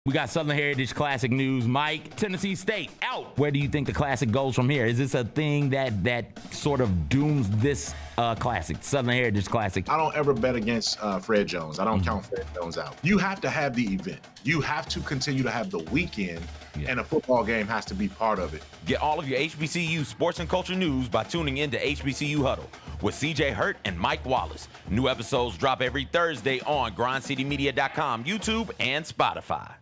We got Southern Heritage Classic news. Mike, Tennessee State out. Where do you think the Classic goes from here? Is this a thing that sort of dooms this Classic, Southern Heritage Classic? I don't ever bet against Fred Jones. I don't count Fred Jones out. You have to have the event. You have to continue to have the weekend, and a football game has to be part of it. Get all of your HBCU sports and culture news by tuning in to HBCU Huddle with CJ Hurt and Mike Wallace. New episodes drop every Thursday on grindcitymedia.com, YouTube, and Spotify.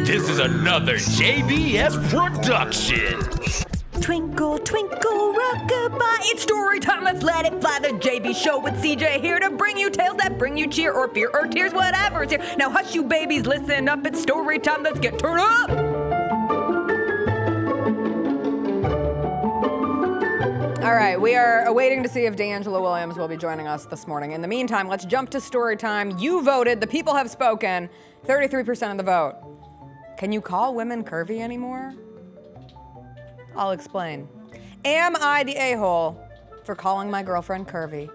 This is another JBS production. Twinkle, twinkle, rockabye. It's story time. Let's let it fly. The JB Show with CJ here to bring you tales that bring you cheer or fear or tears, whatever's here. Now hush you babies, listen up. It's story time. Let's get turned up. All right, we are awaiting to see if DeAngelo Williams will be joining us this morning. In the meantime, let's jump to story time. You voted. The people have spoken. 33% of the vote. Can you call women curvy anymore? I'll explain. Am I the a-hole for calling my girlfriend curvy?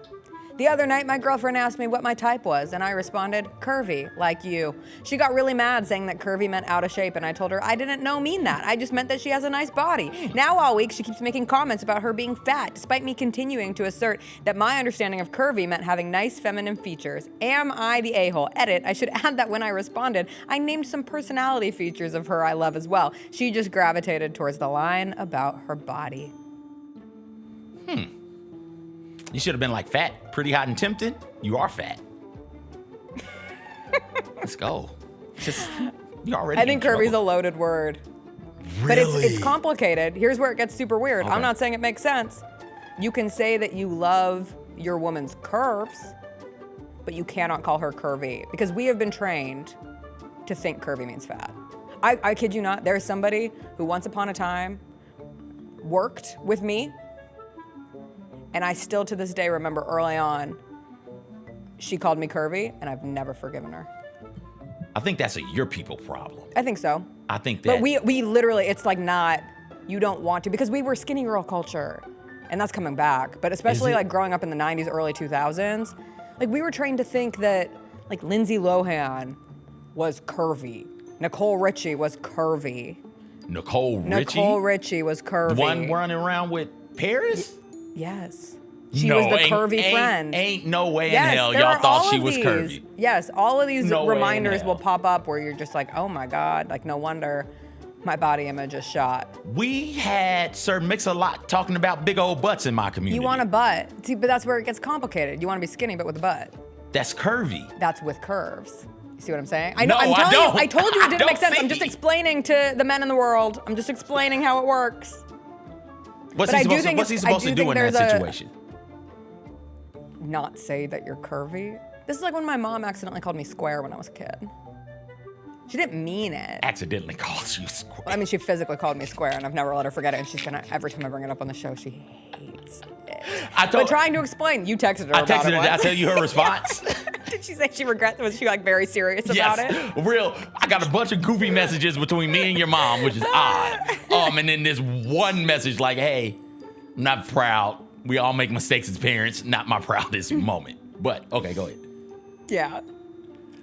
The other night, my girlfriend asked me what my type was, and I responded, curvy, like you. She got really mad saying that curvy meant out of shape, and I told her I didn't mean that. I just meant that she has a nice body. Now all week, she keeps making comments about her being fat, despite me continuing to assert that my understanding of curvy meant having nice feminine features. Am I the a-hole? Edit, I should add that when I responded, I named some personality features of her I love as well. She just gravitated towards the line about her body. You should have been like fat, pretty hot and tempting. You are fat. Let's go. You already. I think curvy's a loaded word. Really? But it's complicated. Here's where it gets super weird. Okay. I'm not saying it makes sense. You can say that you love your woman's curves, but you cannot call her curvy because we have been trained to think curvy means fat. I kid you not, there's somebody who once upon a time worked with me, and I still to this day remember early on, she called me curvy, and I've never forgiven her. I think that's a your people problem. I think so. I think that. But we literally, it's like not, you don't want to, because we were skinny girl culture, and that's coming back. But especially like growing up in the 90s, early 2000s, like we were trained to think that like Lindsay Lohan was curvy. Nicole Richie was curvy. Nicole Richie was curvy. The one running around with Paris? Yes. She was the curvy friend. Ain't no way in hell y'all thought she was curvy. Yes, all of these No reminders will pop up where you're just like, oh my God, like no wonder my body image is shot. We had Sir Mix-a-Lot talking about big old butts in my community. You want a butt. See, but that's where it gets complicated. You want to be skinny, but with a butt. That's curvy. That's with curves. You see what I'm saying? No, I don't. I told you it didn't I make sense. don't I'm just see. explaining to the men in the world. I'm just explaining how it works. What's he supposed to do in that situation? Not say that you're curvy. This is like when my mom accidentally called me square when I was a kid. She didn't mean it. Accidentally called you square. I mean, she physically called me square, and I've never let her forget it. And she's gonna, every time I bring it up on the show, she hates it. But trying to explain, you texted her I about texted it her. Did I tell you her response? Did she say she regrets? Was she like very serious about it? Real. I got a bunch of goofy messages between me and your mom, which is odd. And then this one message like, hey, I'm not proud. We all make mistakes as parents. Not my proudest moment. But okay, go ahead. Yeah.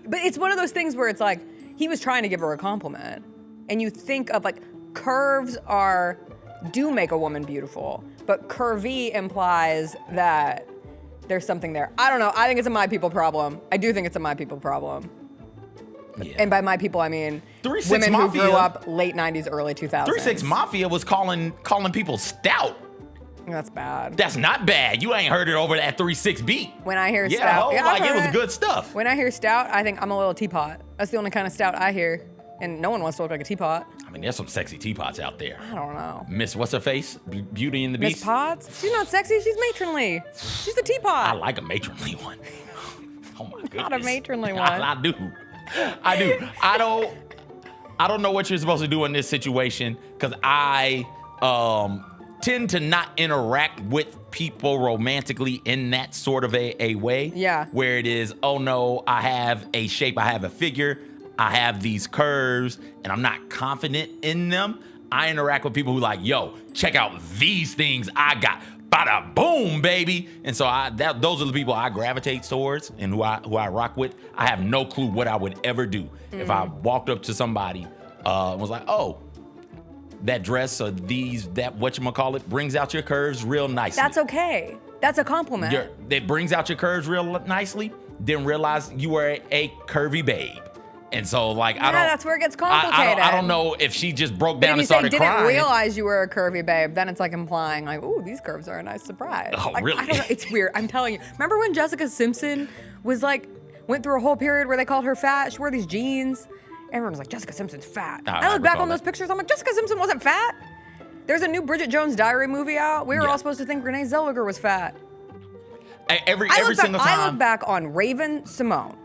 But it's one of those things where it's like, he was trying to give her a compliment. And you think of like, curves do make a woman beautiful, but curvy implies that there's something there. I don't know. I think it's a my people problem. I do think it's a my people problem. Yeah. And by my people, I mean women who grew up late 90s, early 2000s. 3-6 Mafia was calling people stout. That's bad. That's not bad. You ain't heard it over at 3-6 beat. When I hear stout, it was good stuff. When I hear stout, I think I'm a little teapot. That's the only kind of stout I hear. And no one wants to look like a teapot. I mean, there's some sexy teapots out there. I don't know. Miss, what's her face? Beauty and the Beast? Miss Potts? She's not sexy, she's matronly. She's a teapot. I like a matronly one. Oh my goodness. Not a matronly one. I do. I don't know what you're supposed to do in this situation, because I tend to not interact with people romantically in that sort of a way. Yeah. Where it is, oh no, I have a shape, I have a figure, I have these curves, and I'm not confident in them. I interact with people who like, yo, check out these things I got. Bada boom, baby. And so those are the people I gravitate towards and who I rock with. I have no clue what I would ever do if I walked up to somebody and was like, oh, that dress or that whatchamacallit brings out your curves real nicely. That's okay. That's a compliment. It brings out your curves real nicely. Didn't realize you were a curvy babe. And so, like, that's where it gets complicated. I don't know if she just broke down and started crying. If you say didn't realize you were a curvy babe, then it's like implying, like, ooh, these curves are a nice surprise. Oh, like, really? I don't know. It's weird. I'm telling you. Remember when Jessica Simpson was like, went through a whole period where they called her fat? She wore these jeans. Everyone was like, Jessica Simpson's fat. I look back on those pictures. I'm like, Jessica Simpson wasn't fat. There's a new Bridget Jones Diary movie out. We were all supposed to think Renee Zellweger was fat. Every single time. I look back on Raven Simone.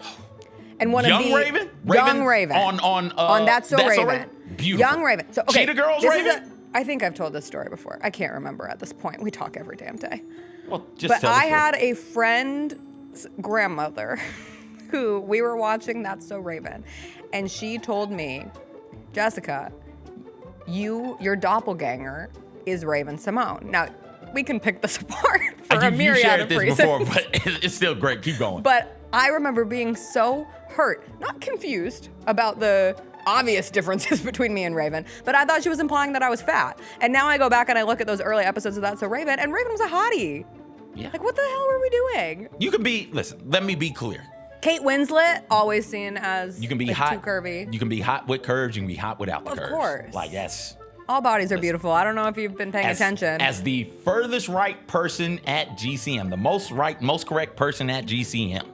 And one Young of the Raven? Young Raven On That's So Raven. Beautiful. Young Raven. So okay, Cheetah Girls this Raven? I think I've told this story before. I can't remember at this point. We talk every damn day. Well, but I had a friend's grandmother who we were watching That's So Raven, and she told me, Jessica, your doppelganger is Raven Simone. Now, we can pick this apart for a myriad of reasons. Before, but it's still great. Keep going. But I remember being so hurt, not confused about the obvious differences between me and Raven, but I thought she was implying that I was fat. And now I go back and I look at those early episodes of That's So Raven, and Raven was a hottie. Yeah. Like, what the hell were we doing? You can be, listen, let me be clear. Kate Winslet, always seen as You can be like, hot. too curvy. You can be hot with curves. You can be hot without the Of curves. course. Like, that's... All bodies are beautiful. I don't know if you've been paying attention. As the furthest right person at GCM, the most correct person at GCM,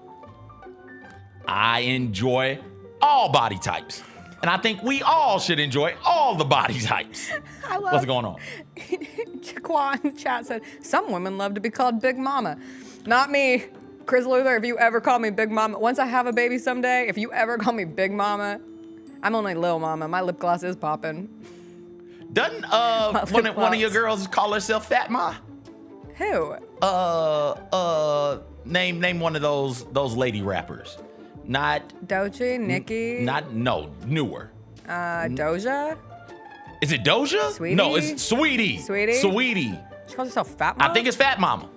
I enjoy all body types. And I think we all should enjoy all the body types. I love What's going on? Jaquan in the chat said, some women love to be called Big Mama. Not me. Chris Luther, if you ever call me Big Mama, once I have a baby someday, if you ever call me Big Mama, I'm only Lil Mama. My lip gloss is popping. Doesn't one of your girls call herself Fat Ma? Who? Name one of those lady rappers. Not Doechii, Nicki. Newer. Doja. Is it Doja? Sweetie? No, it's Sweetie. Sweetie. She calls herself Fat Mama? I think it's Fat Mama.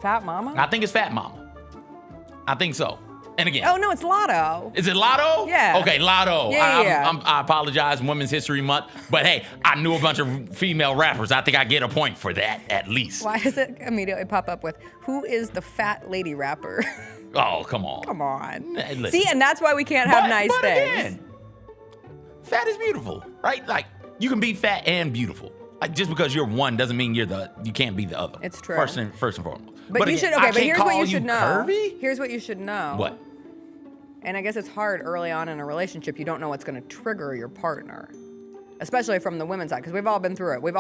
Fat Mama? I think it's Fat Mama. I think so. And again. Oh, no, it's Lotto. Is it Lotto? Yeah. Okay, Lotto. Yeah. I apologize, Women's History Month. But hey, I knew a bunch of female rappers. I think I get a point for that, at least. Why does it immediately pop up with, who is the fat lady rapper? Oh, come on. Come on. Listen. See, and that's why we can't have nice but things. Again, fat is beautiful, right? Like, you can be fat and beautiful. Like, just because you're one doesn't mean you can't be the other. It's true. First and foremost. But you again, should, I okay, but can't here's what call you should know. Curvy? Here's what you should know. What? And I guess it's hard early on in a relationship. You don't know what's going to trigger your partner, especially from the women's side, because we've all been through it. We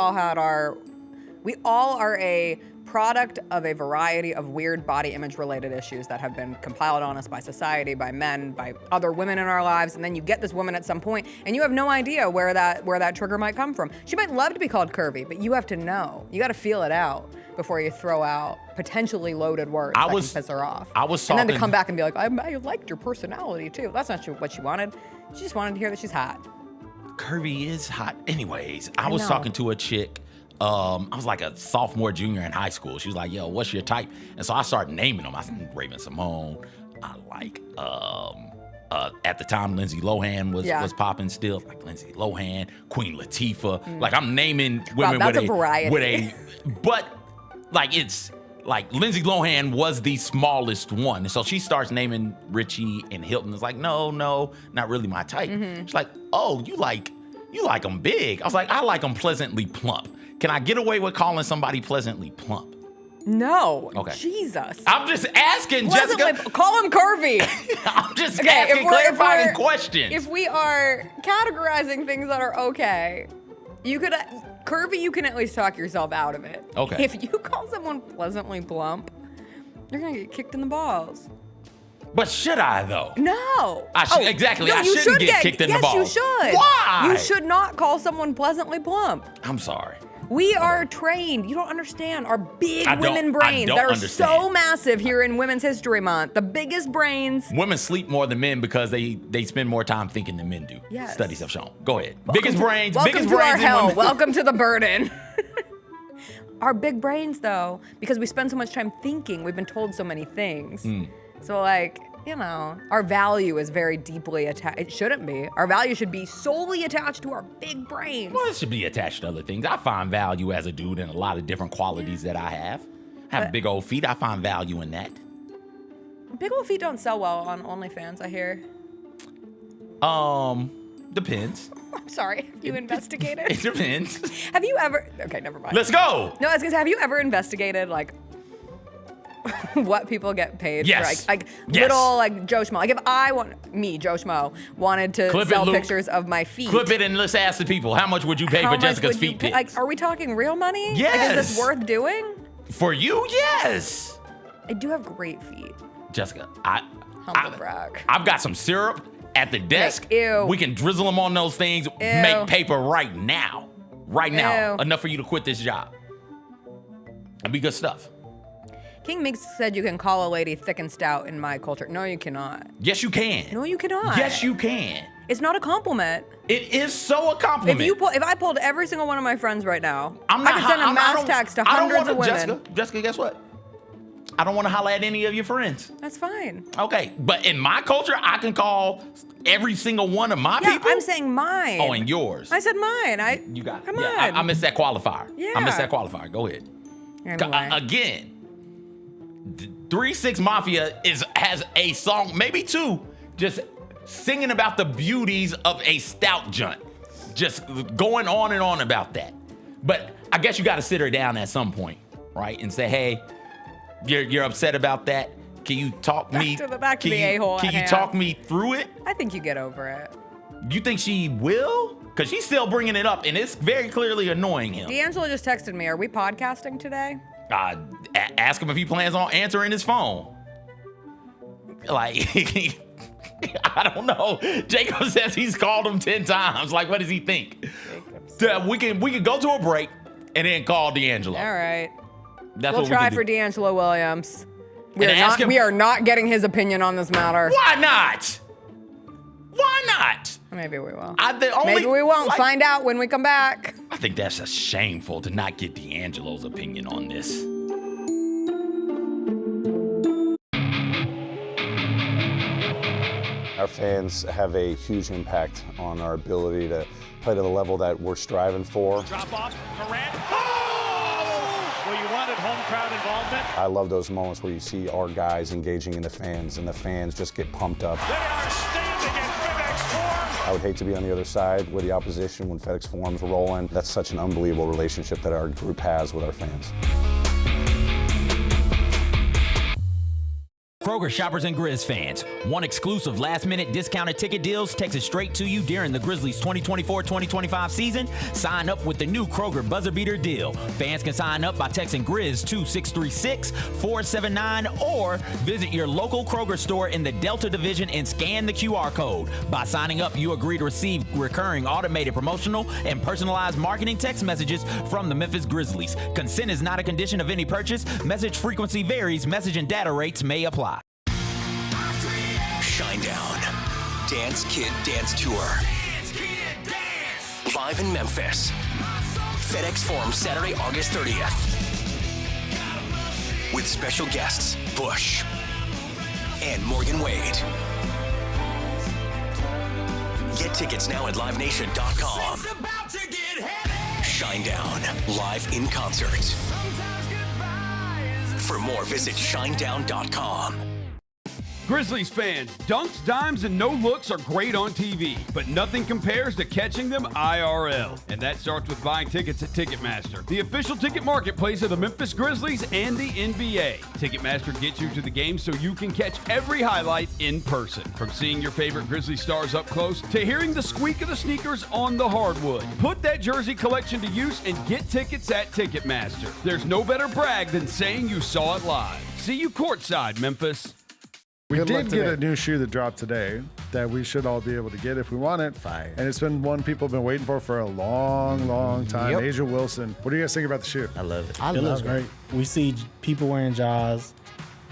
all are a product of a variety of weird body image related issues that have been compiled on us by society, by men, by other women in our lives. And then you get this woman at some point and you have no idea where that trigger might come from. She might love to be called curvy, but you have to know. You got to feel it out before you throw out potentially loaded words that can piss her off. And then to come back and be like, I liked your personality too. That's not what she wanted. She just wanted to hear that she's hot. Curvy is hot. Anyways, I was talking to a chick. I was like a sophomore, junior in high school. She was like, yo, what's your type? And so I started naming them. I said, Raven Simone. I like, at the time, Lindsay Lohan was popping still. Like Lindsay Lohan, Queen Latifah. Like, I'm naming women that's a variety. But like, it's like Lindsay Lohan was the smallest one. And so she starts naming Richie and Hilton. It's like, no, not really my type. She's like, oh, you like them big. I was like, I like them pleasantly plump. Can I get away with calling somebody pleasantly plump? No. Okay. Jesus. I'm just asking, Jessica. Call him curvy. I'm just asking clarifying questions. If we are categorizing things that are okay, curvy, you can at least talk yourself out of it. Okay. If you call someone pleasantly plump, you're going to get kicked in the balls. But should I, though? No. Exactly. No, I shouldn't get kicked in the balls. Yes, you should. Why? You should not call someone pleasantly plump. I'm sorry. We are trained. You don't understand. Our big women I brains don't that are understand. so massive here in Women's History Month. The biggest brains. Women sleep more than men because they spend more time thinking than men do. Yes. Studies have shown. Go ahead. Welcome Biggest to- brains. Welcome biggest to brains our in hell. women. Welcome to the burden. Our big brains, though, because we spend so much time thinking, we've been told so many things. So, like, you know, our value is very deeply attached. It shouldn't be. Our value should be solely attached to our big brains. Well, it should be attached to other things. I find value as a dude in a lot of different qualities that I have. I have big old feet. I find value in that. Big old feet don't sell well on OnlyFans, I hear. Depends. I'm sorry. Have you investigated? It depends. Have you ever? Okay, never mind. Let's go. No, I was gonna say, have you ever investigated like what people get paid Yes. for like Yes. little like Joe Schmo? Like if I Joe Schmo, wanted to Clip it, sell Luke. pictures of my feet. Clip it and let's ask the people, how much would you pay How for much Jessica's would you feet pay- pics? Like, are we talking real money? Yes. Like, is this worth doing? For you, yes. I do have great feet. Jessica, Humble brag. I've got some syrup at the desk. ew. We can drizzle them on those things, make paper right now. Right now. Ew. Enough for you to quit this job. That'd be good stuff. King Mix said you can call a lady thick and stout in my culture. No, you cannot. Yes, you can. No, you cannot. Yes, you can. It's not a compliment. It is so a compliment. If I pulled every single one of my friends right now, I'm not I could send a I mass don't- text to I don't hundreds of wanna- women. Jessica, guess what? I don't want to holler at any of your friends. That's fine. Okay, but in my culture, I can call every single one of my Yeah, people. I'm saying mine. Oh, and yours. I said mine. You got it. Come Yeah, on. I missed that qualifier. Yeah. I missed that qualifier. Go ahead. Anyway. Again, 3-6 Mafia has a song, maybe two, just singing about the beauties of a stout joint. Just going on and on about that. But I guess you got to sit her down at some point, right? And say, hey, you're upset about that. Can you talk me? Back to the a-hole Can at you hand. talk me through it? I think you get over it. You think she will? Because she's still bringing it up, and it's very clearly annoying him. DeAngelo just texted me. Are we podcasting today? Ask him if he plans on answering his phone. Like, I don't know. Jacob says he's called him 10 times. Like, what does he think? We can go to a break and then call DeAngelo. All right. That's We'll what try we for can do. DeAngelo Williams. We And are, ask not, him- we are not getting his opinion on this matter. Why not? Why not? Maybe we will. Maybe we won't. Find out when we come back. I think that's a shameful to not get DeAngelo's opinion on this. Our fans have a huge impact on our ability to play to the level that we're striving for. Drop off, Durant. Oh! Well, you wanted home crowd involvement. I love those moments where you see our guys engaging in the fans and the fans just get pumped up. They are standing in FedEx Forum. I would hate to be on the other side with the opposition when FedEx Forum's rolling. That's such an unbelievable relationship that our group has with our fans. Kroger shoppers and Grizz fans, want exclusive last-minute discounted ticket deals texted straight to you during the Grizzlies 2024-2025 season? Sign up with the new Kroger Buzzer Beater deal. Fans can sign up by texting Grizz to 636-479 or visit your local Kroger store in the Delta Division and scan the QR code. By signing up, you agree to receive recurring automated promotional and personalized marketing text messages from the Memphis Grizzlies. Consent is not a condition of any purchase. Message frequency varies. Message and data rates may apply. Shinedown. Dance Kid Dance Tour. Live in Memphis. FedEx Forum Saturday, August 30th. With special guests, Bush and Morgan Wade. Get tickets now at LiveNation.com. Shinedown, live in concert. For more, visit Shinedown.com. Grizzlies fans, dunks, dimes, and no looks are great on TV, but nothing compares to catching them IRL. And that starts with buying tickets at Ticketmaster, the official ticket marketplace of the Memphis Grizzlies and the NBA. Ticketmaster gets you to the game so you can catch every highlight in person. From seeing your favorite Grizzlies stars up close to hearing the squeak of the sneakers on the hardwood. Put that jersey collection to use and get tickets at Ticketmaster. There's no better brag than saying you saw it live. See you courtside, Memphis. We Good luck did get today. a new shoe that dropped today that we should all be able to get if we want it. Fire. And it's been one people have been waiting for a long, long time. Yep. Asia Wilson. What do you guys think about the shoe? I love it. It looks great. We see people wearing Jaws.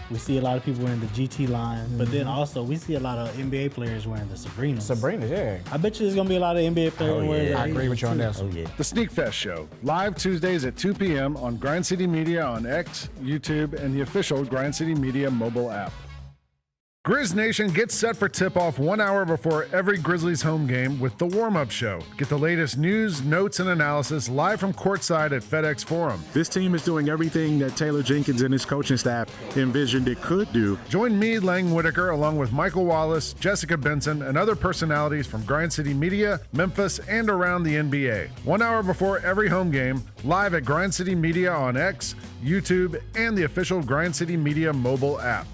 We see a lot of people wearing the GT line, but then also we see a lot of NBA players wearing the Sabrinas. Sabrina, yeah. I bet you there's gonna be a lot of NBA players wearing that. I agree with you on that. too. The Sneak Fest Show, live Tuesdays at 2 p.m. on Grind City Media on X, YouTube, and the official Grind City Media mobile app. Grizz Nation gets set for tip-off 1 hour before every Grizzlies home game with the warm-up show. Get the latest news, notes, and analysis live from courtside at FedEx Forum. This team is doing everything that Taylor Jenkins and his coaching staff envisioned it could do. Join me, Lang Whitaker, along with Michael Wallace, Jessica Benson, and other personalities from Grind City Media, Memphis, and around the NBA. 1 hour before every home game, live at Grind City Media on X, YouTube, and the official Grind City Media mobile app.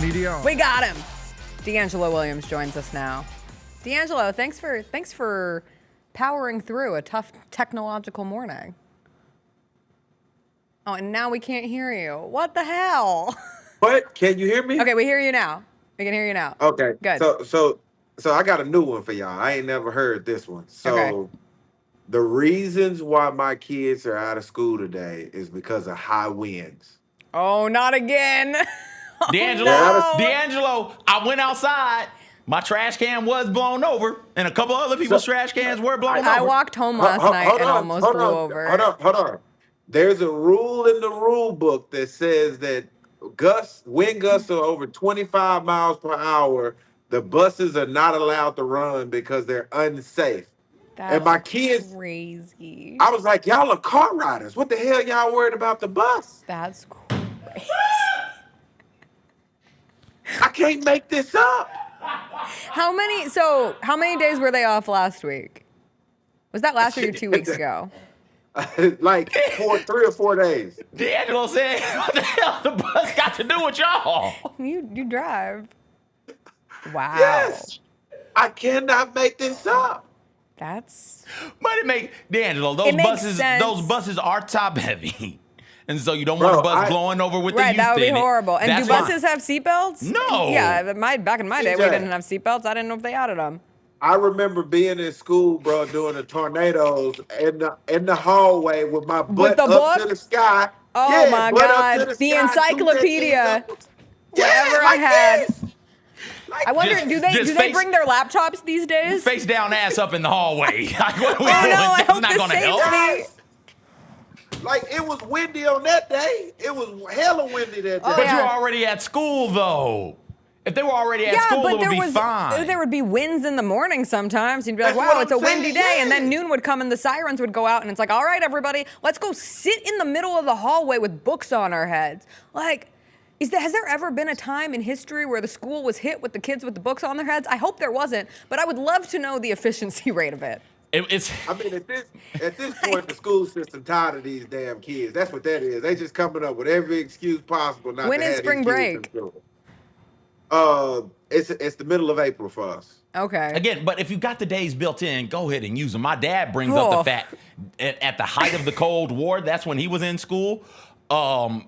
Media. We got him. DeAngelo Williams joins us now. DeAngelo, thanks for powering through a tough technological morning. Oh, and now we can't hear you. What the hell? What? Can you hear me? Okay, we hear you now. We can hear you now. Okay. Good. So I got a new one for y'all. I ain't never heard this one. So Okay. the reasons why my kids are out of school today is because of high winds. Oh, not again. D'Angelo, I went outside. My trash can was blown over, and a couple other people's trash cans were blown over. I walked home last night and almost blew over. Hold on. There's a rule in the rule book that says that wind gusts are over 25 miles per hour. The buses are not allowed to run because they're unsafe. That's and my kids, crazy. I was like, y'all are car riders. What the hell y'all worried about the bus? That's crazy. I can't make this up. How many days were they off last week? Was that last week or 2 weeks ago? Like 3 or 4 days. D'Angelo said, what the hell the bus got to do with y'all? You drive. Wow. Yes. I cannot make this up. That's. But D'Angelo, It makes those sense. buses are top heavy. And so you don't want a bus blowing over with the youth Right, that would be in it. horrible. And That's do buses have seatbelts? No. Yeah, back in my day, we CJ. didn't have seatbelts. I didn't know if they added them. I remember being in school, bro, during the tornadoes in the hallway with my butt the up to book? the sky. Oh Yeah, my butt up God, to the sky, encyclopedia. 2 Yeah, Whatever I like had. this. I wonder, Just- do they just bring their laptops these days? Face down, ass up in the hallway. Like, what are we Oh, doing? no, I That's hope not this going to saves help. me. Like, it was windy on that day. It was hella windy that day. But you were already at school, though. If they were already at school, it would be fine. There would be winds in the morning sometimes. You'd be like, That's wow, what it's a I'm windy saying, day. And yeah. then noon would come and the sirens would go out. And it's like, all right, everybody, let's go sit in the middle of the hallway with books on our heads. Like, has there ever been a time in history where the school was hit with the kids with the books on their heads? I hope there wasn't. But I would love to know the efficiency rate of it. I mean, at this point, the school system tired of these damn kids. That's what that is. They just coming up with every excuse possible not When to is have spring these kids break? in school. It's the middle of April for us. Okay. Again, but if you got the days built in, go ahead and use them. My dad brings up Oh. the fact at the height of the Cold War, that's when he was in school.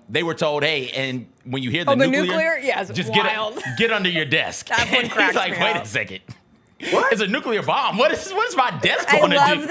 They were told, hey, and when you hear the nuclear? Yeah, it's just wild. get under your desk. That one And cracks he's like, me wait up. a second. What? It's a nuclear bomb. What is my desk I going to do? love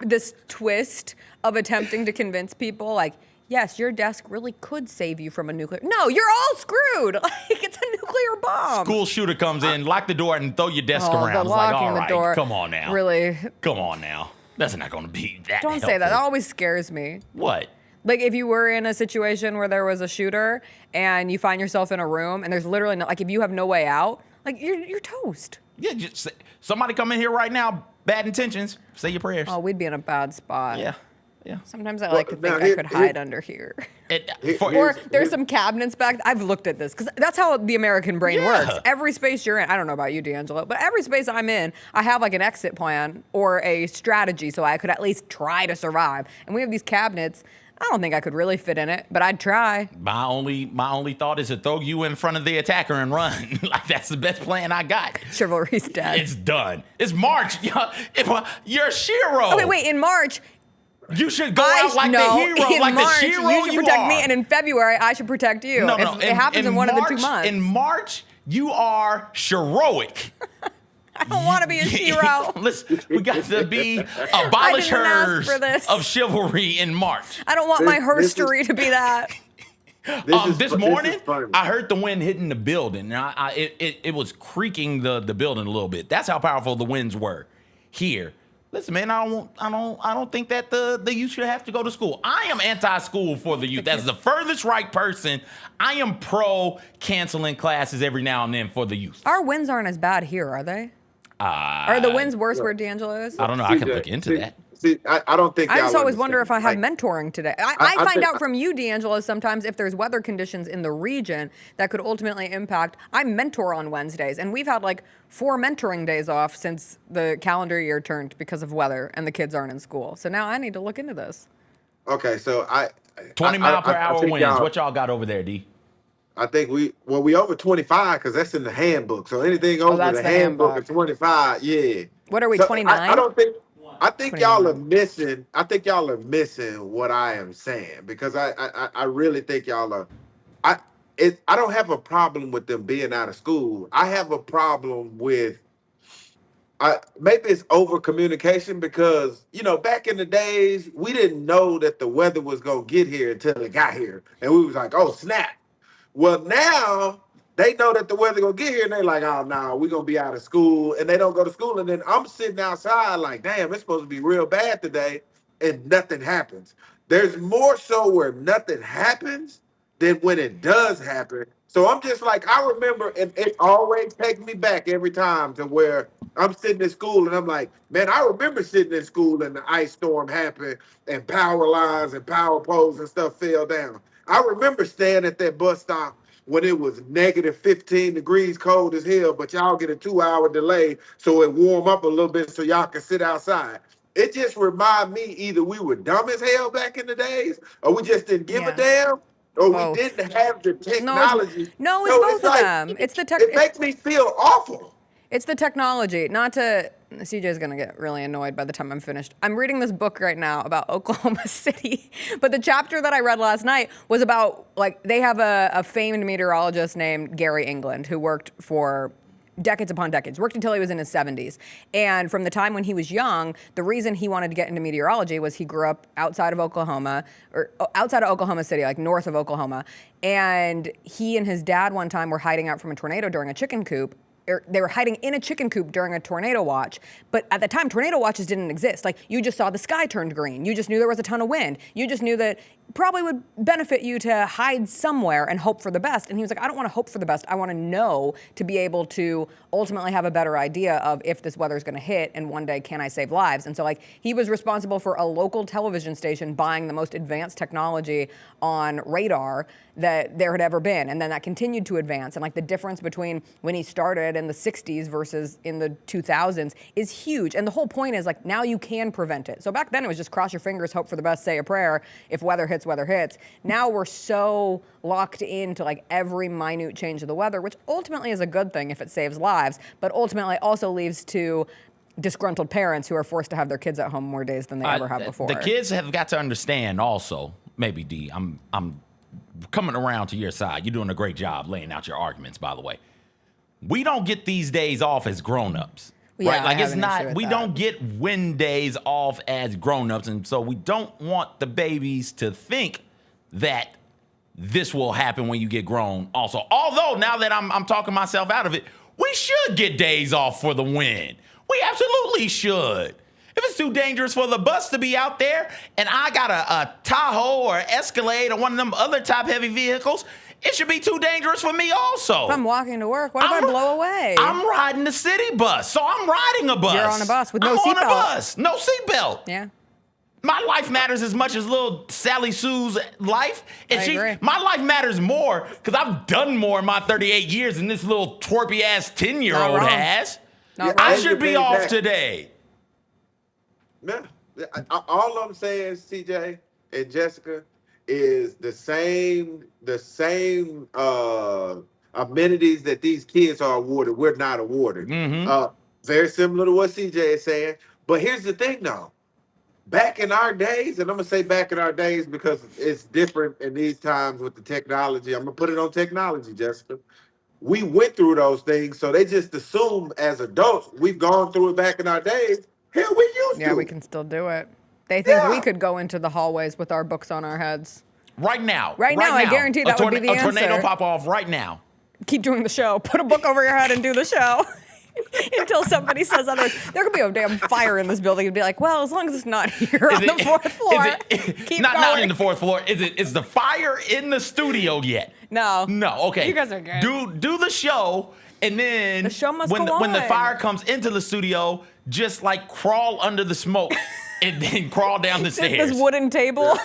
this twist of attempting to convince people, like, yes, your desk really could save you from a nuclear. No, you're all screwed. Like, it's a nuclear bomb. School shooter comes in, lock the door, and throw your desk Oh, around. the It's like, locking all the right, door. come on now. Really? Come on now. That's not going to be that Don't say that. That always scares me. What? Like, if you were in a situation where there was a shooter and you find yourself in a room and there's literally no, like, if you have no way out, like, you're toast. Yeah, just somebody come in here right now, bad intentions, say your prayers. Oh, we'd be in a bad spot. Yeah. Yeah. Sometimes I like to think I could hide under here. Or there's some cabinets back. I've looked at this because that's how the American brain works. Every space you're in, I don't know about you, DeAngelo, but every space I'm in, I have like an exit plan or a strategy so I could at least try to survive. And we have these cabinets. I don't think I could really fit in it, but I'd try. My only thought is to throw you in front of the attacker and run. Like, that's the best plan I got. Chivalry's dead. It's done. It's March. You're a Shiro. Okay, wait, in March, you should go out like the hero, in like March, the Shiro you should protect are. me, and in February, I should protect you. No. It happens in one of the 2 months. In March, you are heroic. I don't want to be a Shiro. Listen, we got to be abolishers of chivalry in March. I don't want my herstory to be that. This morning, I heard the wind hitting the building. And it was creaking the building a little bit. That's how powerful the winds were here. Listen, man, I don't think that the youth should have to go to school. I am anti-school for the youth. That's the furthest right person. I am pro canceling classes every now and then for the youth. Our winds aren't as bad here, are they? Are the winds worse where DeAngelo is? I don't know. I can look into that. See, I don't think I just always understand. wonder if I have Like, mentoring today. I I find think- out from you, DeAngelo, sometimes if there's weather conditions in the region that could ultimately impact. I mentor on Wednesdays, and we've had like 4 mentoring days off since the calendar year turned because of weather, and the kids aren't in school. So now I need to look into this. Okay, so 20 mile per hour think winds. What y'all got over there, D? I think we over 25 because that's in the handbook. So anything over that's the the handbook handbook. is 25. Yeah. What are we, So 29? I don't think. I think 29. y'all are missing. I think y'all are missing what I am saying because I really think y'all are. I don't have a problem with them being out of school. I have a problem with. Maybe it's over communication because back in the days we didn't know that the weather was gonna get here until it got here, and we was like, oh snap. Well, now they know that the weather gonna get here, and they're like, oh no, we're gonna be out of school, and they don't go to school, and then I'm sitting outside like, damn, it's supposed to be real bad today, and nothing happens. There's more so where nothing happens than when it does happen. So I'm just like, I remember, and it always takes me back every time to where I'm sitting in school, and I'm like, man, I remember sitting in school and the ice storm happened, and power lines and power poles and stuff fell down. I remember staying at that bus stop when it was negative 15 degrees, cold as hell, but y'all get a 2-hour delay so it warm up a little bit so y'all can sit outside. It just remind me either we were dumb as hell back in the days, or we just didn't give a damn, or Both. we didn't have the technology. No, it's So both of like, them. It's the tech. It makes me feel awful. It's the technology. Not to. CJ's gonna get really annoyed by the time I'm finished. I'm reading this book right now about Oklahoma City, but the chapter that I read last night was about they have a famed meteorologist named Gary England who worked for decades upon decades, worked until he was in his 70s. And from the time when he was young, the reason he wanted to get into meteorology was he grew up outside of Oklahoma, or outside of Oklahoma City, like north of Oklahoma. And he and his dad one time were hiding out from a tornado during a chicken coop. They were hiding in a chicken coop during a tornado watch, but at the time, tornado watches didn't exist. Like, you just saw the sky turned green. You just knew there was a ton of wind. You just knew that probably would benefit you to hide somewhere and hope for the best. And he was like, I don't want to hope for the best. I want to know to be able to ultimately have a better idea of if this weather is going to hit and one day can I save lives. And so he was responsible for a local television station buying the most advanced technology on radar that there had ever been. And then that continued to advance. And the difference between when he started in the 60s versus in the 2000s is huge. And the whole point is now you can prevent it. So back then it was just cross your fingers, hope for the best, say a prayer. If weather hits, weather hits. Now we're so locked into every minute change of the weather, which ultimately is a good thing if it saves lives, but ultimately also leads to disgruntled parents who are forced to have their kids at home more days than they ever have before. The kids have got to understand also, maybe D, I'm coming around to your side. You're doing a great job laying out your arguments, by the way. We don't get these days off as grown-ups. Yeah, right? I have an issue with We that. don't get wind days off as grown-ups, and so we don't want the babies to think that this will happen when you get grown also. Although now that I'm talking myself out of it, we should get days off for the wind. We absolutely should. If it's too dangerous for the bus to be out there and I got a Tahoe or Escalade or one of them other top-heavy vehicles, it should be too dangerous for me also. If I'm walking to work, what if I blow away? I'm riding the city bus, so I'm riding a bus. You're on a bus with no I'm on a seatbelt. bus, no seatbelt. Yeah. My life matters as much as little Sally Sue's life. And agree. my life matters more because I've done more in my 38 years than this little twerpy ass 10-year-old has. I should be off today. Yeah. All I'm saying, CJ and Jessica, is the same amenities that these kids are awarded, we're not awarded. Very similar to what CJ is saying. But here's the thing, though. Back in our days, and I'm going to say back in our days because it's different in these times with the technology. I'm going to put it on technology, Jessica. We went through those things, so they just assume as adults we've gone through it back in our days. Hell, we used to. Yeah, we can still do it. They think we could go into the hallways with our books on our heads. Right now. Right now, I guarantee that would be the answer. A tornado pop off right now. Keep doing the show. Put a book over your head and do the show. Until somebody says otherwise. There could be a damn fire in this building. You'd be like, well, as long as it's not here on the fourth floor. Keep not in the fourth floor. Is the fire in the studio yet? No. No, okay. You guys are good. Do the show, and then the show must when go when the on. fire comes into the studio, just like crawl under the smoke and then crawl down the stairs. This wooden table.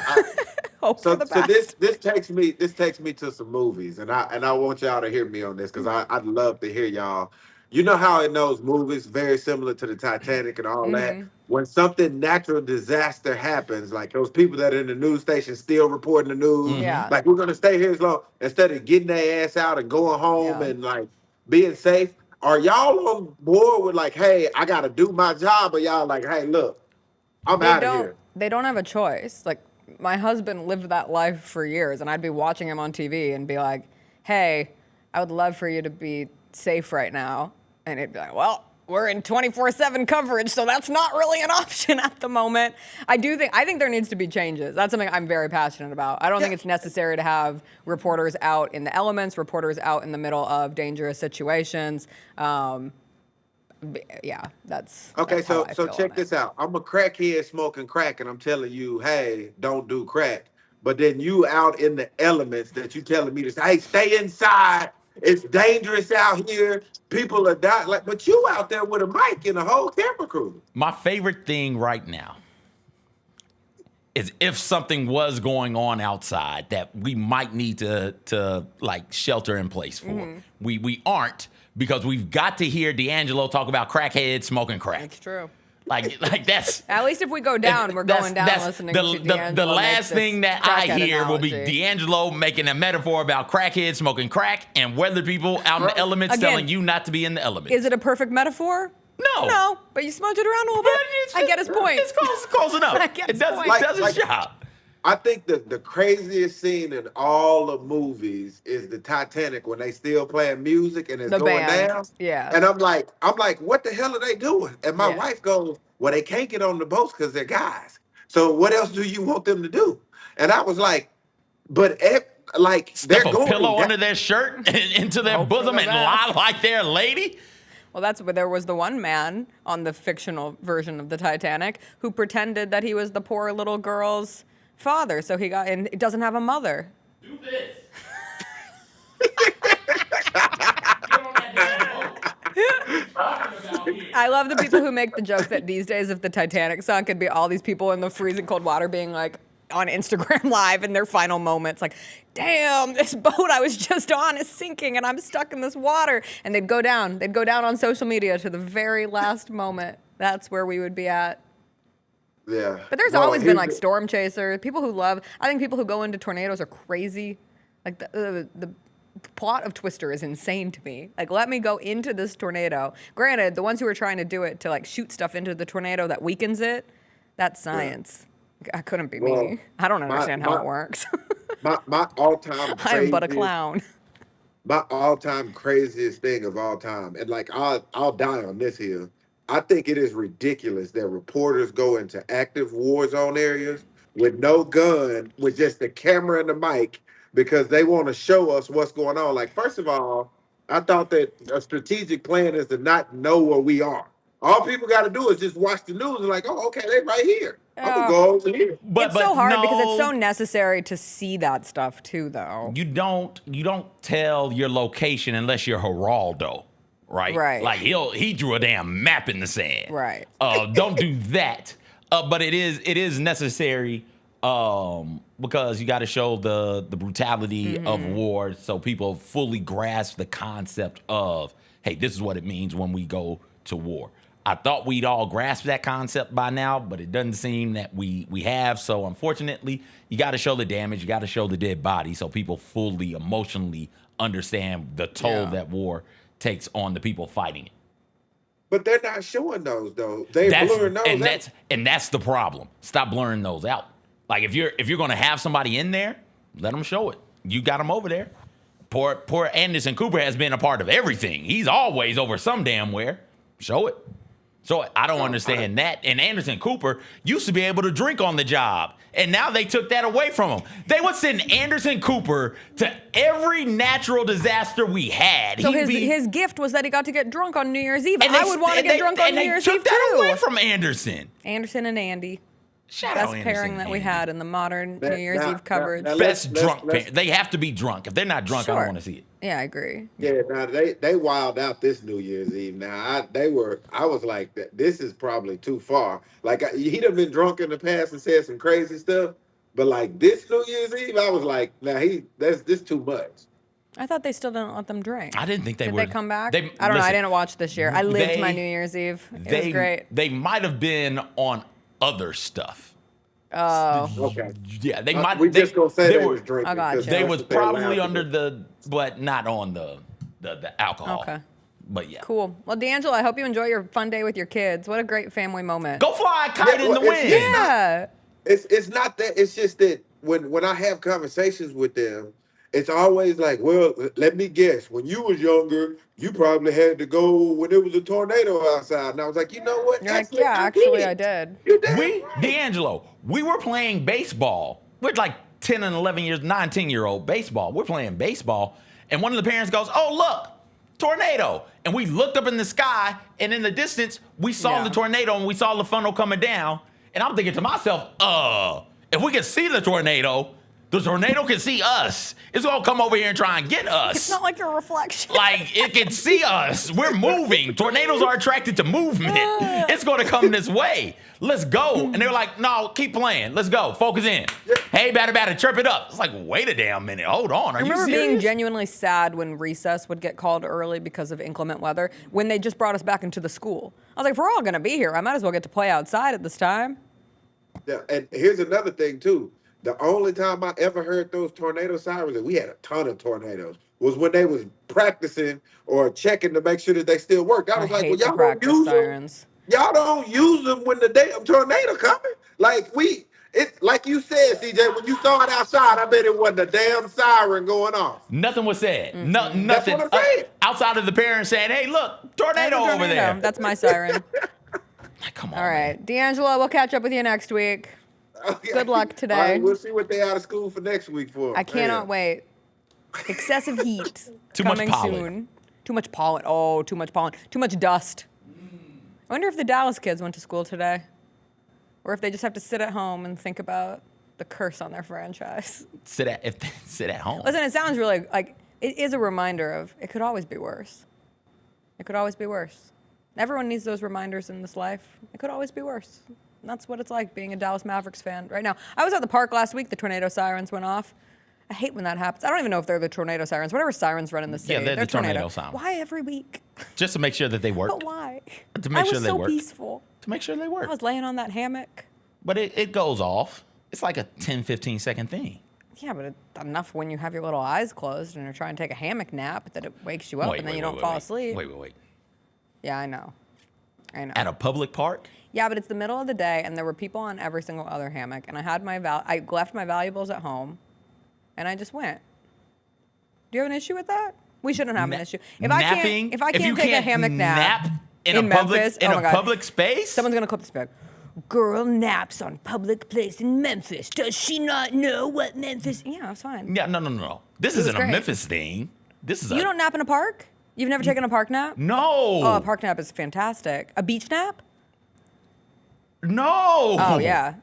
So this takes me to some movies, and I want y'all to hear me on this because I'd love to hear y'all. You know how in those movies, very similar to the Titanic and all that, when something natural disaster happens, like those people that are in the news station still reporting the news, like we're gonna stay here as long instead of getting their ass out and going home and like being safe. Are y'all on board with like, hey, I gotta do my job, or y'all like, hey, look, I'm out of here? They don't have a choice. Like my husband lived that life for years, and I'd be watching him on TV and be like, hey, I would love for you to be safe right now. And it'd be like, well, we're in 24/7 coverage, so that's not really an option at the moment. I think there needs to be changes. That's something I'm very passionate about. I don't think it's necessary to have reporters out in the elements, reporters out in the middle of dangerous situations. That's okay. That's how I So feel check on this out. I'm a crackhead smoking crack, and I'm telling you, hey, don't do crack. But then you out in the elements that you telling me to say, hey, stay inside. It's dangerous out here. People are dying. But you out there with a mic and a whole camera crew. My favorite thing right now is if something was going on outside that we might need to like shelter in place for. We aren't, because we've got to hear DeAngelo talk about crackheads smoking crack. It's true. Like that's at least if we go down, we're going down listening to DeAngelo. The last thing that I hear will be analogy. DeAngelo making a metaphor about crackheads smoking crack and weather people out in the elements telling you not to be in the elements. Is it a perfect metaphor? No, but you smudged it around a little bit. I get his point. It's close enough. I get his point. It does its job. I think the craziest scene in all the movies is the Titanic when they still playing music and it's The going band. down. Yeah. And I'm like, what the hell are they doing? And my wife goes, well, they can't get on the boats because they're guys. So what else do you want them to do? And I was like, Stuff they're a going pillow down. under their shirt and into their Hope for bosom the and best. lie like they're a lady. Well, there was the one man on the fictional version of the Titanic who pretended that he was the poor little girl's father, so he doesn't have a mother. Do this. I love the people who make the joke that these days, if the Titanic sunk, it'd be all these people in the freezing cold water being like on Instagram Live in their final moments, like, damn, this boat I was just on is sinking and I'm stuck in this water. And they'd go down on social media to the very last moment. That's where we would be at. Yeah. But there's always been like storm chasers, people who I think people who go into tornadoes are crazy. Like the plot of Twister is insane to me. Like, let me go into this tornado. Granted, the ones who are trying to do it to like shoot stuff into the tornado that weakens it, that's science. I couldn't be me. I don't understand how it works. my all-time I am but a clown. My all-time craziest thing of all time, and like I'll die on this hill. I think it is ridiculous that reporters go into active war zone areas with no gun, with just the camera and the mic, because they want to show us what's going on. Like, first of all, I thought that a strategic plan is to not know where we are. All people got to do is just watch the news and like, oh, okay, they right here. I'm gonna go over here. It's so hard because it's so necessary to see that stuff too, though. You don't tell your location unless you're Geraldo, right? Right. Like he drew a damn map in the sand. Right. Don't do that But it is necessary because you got to show the brutality of war so people fully grasp the concept of, hey, this is what it means when we go to war. I thought we'd all grasp that concept by now, but it doesn't seem that we have. So unfortunately, you got to show the damage. You got to show the dead body so people fully emotionally understand the toll that war takes on the people fighting it. But they're not showing those though. They're blurring those out. And that's the problem. Stop blurring those out. Like if you're going to have somebody in there, let them show it. You got them over there. Poor Anderson Cooper has been a part of everything. He's always over some damn where. Show it. So I don't understand that. And Anderson Cooper used to be able to drink on the job, and now they took that away from him. They would send Anderson Cooper to every natural disaster we had. So his gift was that he got to get drunk on New Year's Eve. I would want to get drunk on New Year's Eve too. They took that away from Anderson. Anderson and Andy. Shout Best out Anderson pairing that we had in the modern New Year's Eve coverage. Best drunk pair. They have to be drunk. If they're not drunk, I don't want to see it. Yeah, I agree. Yeah, now they wild out this New Year's Eve. Now I was like, this is probably too far. Like he'd have been drunk in the past and said some crazy stuff, but like this New Year's Eve, I was like, nah, this too much. I thought they still didn't let them drink. I didn't think they Did were. they come back? I don't know. I didn't watch this year. I lived my New Year's Eve. It was great. They might have been on other stuff. Oh, okay. Yeah, they might. We just gonna say they was drinking. I got you. They was probably under but not on the alcohol. Okay. But yeah. Cool. Well, DeAngelo, I hope you enjoy your fun day with your kids. What a great family moment. Go fly a kite in the wind. Yeah. It's not that. It's just that when I have conversations with them, it's always like, well, let me guess. When you was younger, you probably had to go when there was a tornado outside. And I was like, you know what? You're like, yeah, actually, I did. DeAngelo, we were playing baseball. We're like 10 and 11 years, 9, 10-year-old baseball. We're playing baseball. And one of the parents goes, oh, look, tornado. And we looked up in the sky, and in the distance, we saw the tornado, and we saw the funnel coming down. And I'm thinking to myself, if we could see the tornado can see us. It's going to come over here and try and get us. It's not like your reflection. Like, it can see us. We're moving. Tornadoes are attracted to movement. It's going to come this way. Let's go. And they're like, no, keep playing. Let's go. Focus in. Hey, batter, chirp it up. It's like, wait a damn minute. Hold on. Are you serious? I remember being genuinely sad when recess would get called early because of inclement weather, when they just brought us back into the school. I was like, if we're all going to be here, I might as well get to play outside at this time. Yeah, and here's another thing, too. The only time I ever heard those tornado sirens, and we had a ton of tornadoes, was when they was practicing or checking to make sure that they still worked. I was like, well, y'all don't use sirens. Y'all don't use them when the damn tornado coming. Like like you said, CJ, when you saw it outside, I bet it wasn't a damn siren going off. Nothing was said. Nothing. That's what I'm saying. Outside of the parents saying, hey, look, tornado over there. That's my siren. Come on. All right. DeAngelo, we'll catch up with you next week. Good luck today. All right, we'll see what they out of school for next week for. I cannot wait. Excessive heat Too much coming pollen. soon. Too much pollen. Oh, too much pollen. Too much dust. I wonder if the Dallas kids went to school today, or if they just have to sit at home and think about the curse on their franchise. Sit at home. Listen, it sounds really like it is a reminder of it could always be worse. It could always be worse. Everyone needs those reminders in this life. It could always be worse. And that's what it's like being a Dallas Mavericks fan right now. I was at the park last week. The tornado sirens went off. I hate when that happens. I don't even know if they're the tornado sirens. Whatever sirens run in the city. Yeah, they're the tornado sirens. Why every week? Just to make sure that they work. But why? To make sure they work. I was so peaceful. To make sure they work. I was laying on that hammock. But it goes off. It's like a 10, 15 second thing. Yeah, but it's enough when you have your little eyes closed and you're trying to take a hammock nap that it wakes you up and then you don't fall asleep. Wait. Yeah, I know. At a public park? Yeah, but it's the middle of the day, and there were people on every single other hammock, and I had I left my valuables at home, and I just went. Do you have an issue with that? We shouldn't have an issue. If I can't take a hammock nap in Memphis, in a public space, someone's gonna clip this back. Girl naps on public place in Memphis. Does she not know what Memphis? Yeah, it's fine. Yeah, no. This isn't a Memphis thing. This is You don't nap in a park? You've never taken a park nap? No. Oh, a park nap is fantastic. A beach nap? No. Oh, yeah.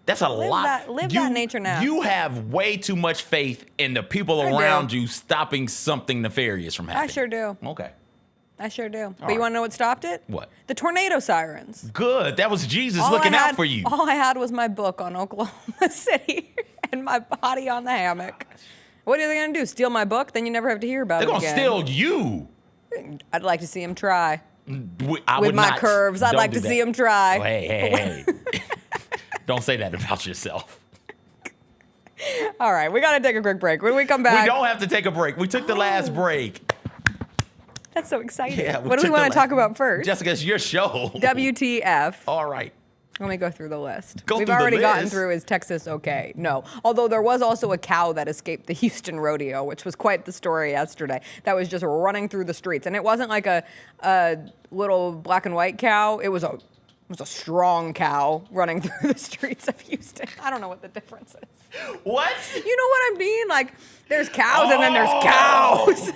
That's a lot. Live that nature nap. You have way too much faith in the people around you stopping something nefarious from happening. I sure do. Okay. I sure do. But you want to know what stopped it? What? The tornado sirens. Good. That was Jesus All looking I had- out for you. All I had was my book on Oklahoma City and my body on the hammock. What are they going to do? Steal my book? Then you never have to hear about They're it going to again. steal you. I'd like to see him try. I With would my not. curves, I'd Don't like do to that. see him try. Oh, hey. Don't say that about yourself. All right, we got to take a quick break. When we come back. We don't have to take a break. We took the last break. That's so exciting. Yeah, What do we took want the to talk about first? Jessica, it's your show. WTF. All right. Let me go through the list. Go We've through the already gotten list. through, is Texas okay? No. Although there was also a cow that escaped the Houston rodeo, which was quite the story yesterday, that was just running through the streets. And it wasn't like a little black and white cow. It was a strong cow running through the streets of Houston. I don't know what the difference is. What? You know what I mean? Like, there's cows and then there's cows.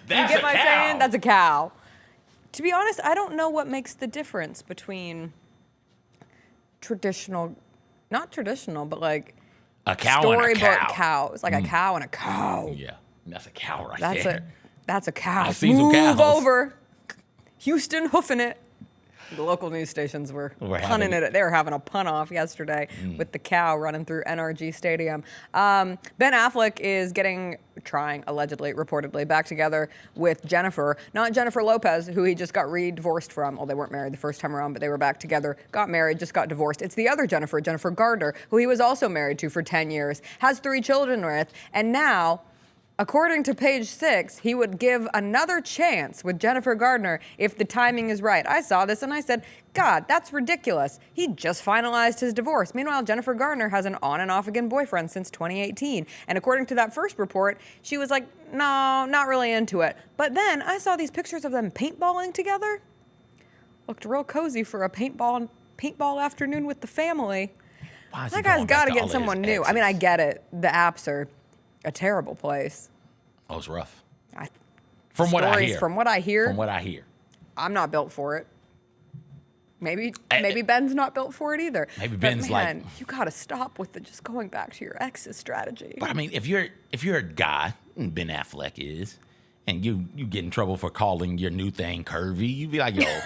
That's you get a my cow. saying? That's a cow. To be honest, I don't know what makes the difference between traditional, not traditional, but like A cow and a storybook cow. cows, like a cow and a cow. Yeah, that's a cow right That's there. that's a cow. I see some Move cows. over, Houston hoofing it. The local news stations were We're punning having- it. They were having a pun off yesterday with the cow running through NRG Stadium. Ben Affleck is allegedly, reportedly, back together with Jennifer. Not Jennifer Lopez, who he just got re-divorced from. Well, they weren't married the first time around, but they were back together, got married, just got divorced. It's the other Jennifer, Jennifer Gardner, who he was also married to for 10 years, has 3 children with, and now, according to Page 6, he would give another chance with Jennifer Gardner if the timing is right. I saw this and I said, God, that's ridiculous. He just finalized his divorce. Meanwhile, Jennifer Gardner has an on and off again boyfriend since 2018. And according to that first report, she was like, no, not really into it. But then I saw these pictures of them paintballing together. Looked real cozy for a paintball afternoon with the family. Why is he That guy's going got back to to get all of someone his new. I mean, I get it. The apps are a terrible place. Oh, it's rough. From what I hear. From what I hear, I'm not built for it. Maybe Ben's not built for it either. Maybe But Ben's man, like- you got to stop with the just going back to your ex's strategy. But I mean, if you're a guy, and Ben Affleck is, and you get in trouble for calling your new thing curvy, you be like, yo,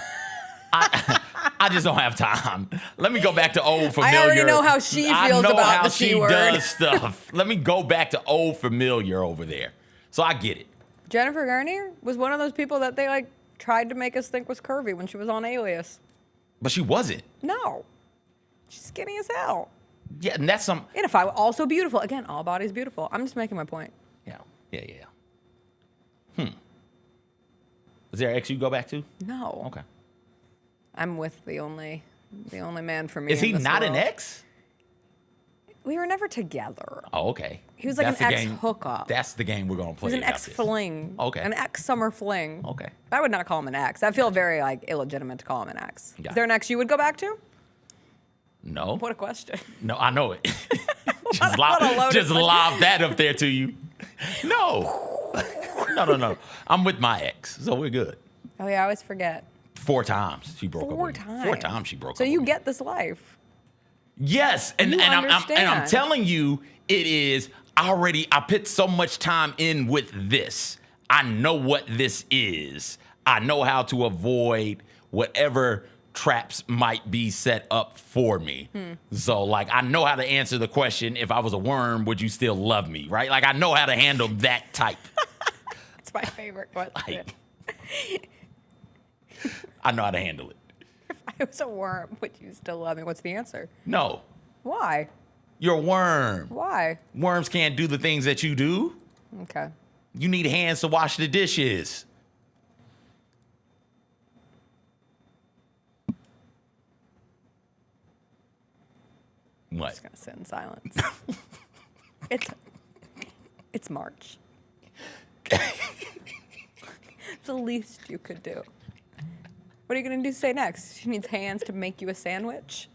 I just don't have time. Let me go back to old familiar. I already know how she feels about the C word. I know how she does stuff. Let me go back to old familiar over there. So I get it. Jennifer Garner was one of those people that they like tried to make us think was curvy when she was on Alias. But she wasn't. No, she's skinny as hell. Yeah, and that's some. And if I were also beautiful, again, all bodies beautiful. I'm just making my point. Yeah. Is there an ex you go back to? No. Okay. I'm with the only man for me. Is he in this not an world. ex? We were never together. Oh, okay. He was like That's an the ex game- hookup. That's the game we're gonna He play. was an about ex this. fling. Okay. An ex summer fling. Okay. I would not call him an ex. I feel very like illegitimate to call him an ex. Got Is there an ex you would go back to? No. What a question. No, I know it. just what a loaded question. lob that up there to you. No. No. I'm with my ex, so we're good. Oh yeah, I always forget. 4 times she broke up. 4 with me. times. 4 times she broke So up. you get this life. Yes, and You I'm understand. telling you, it is already. I put so much time in with this. I know what this is. I know how to avoid whatever traps might be set up for me. So, like, I know how to answer the question: if I was a worm, would you still love me? Right? Like, I know how to handle that type. That's my favorite question. I know how to handle it. If I was a worm, would you still love me? What's the answer? No, Why? you're a worm. Why? Worms can't do the things that you do. Okay. You need hands to wash the dishes. I'm What? just gonna sit in silence. It's March. It's the least you could do. What are you gonna say next? She needs hands to make you a sandwich.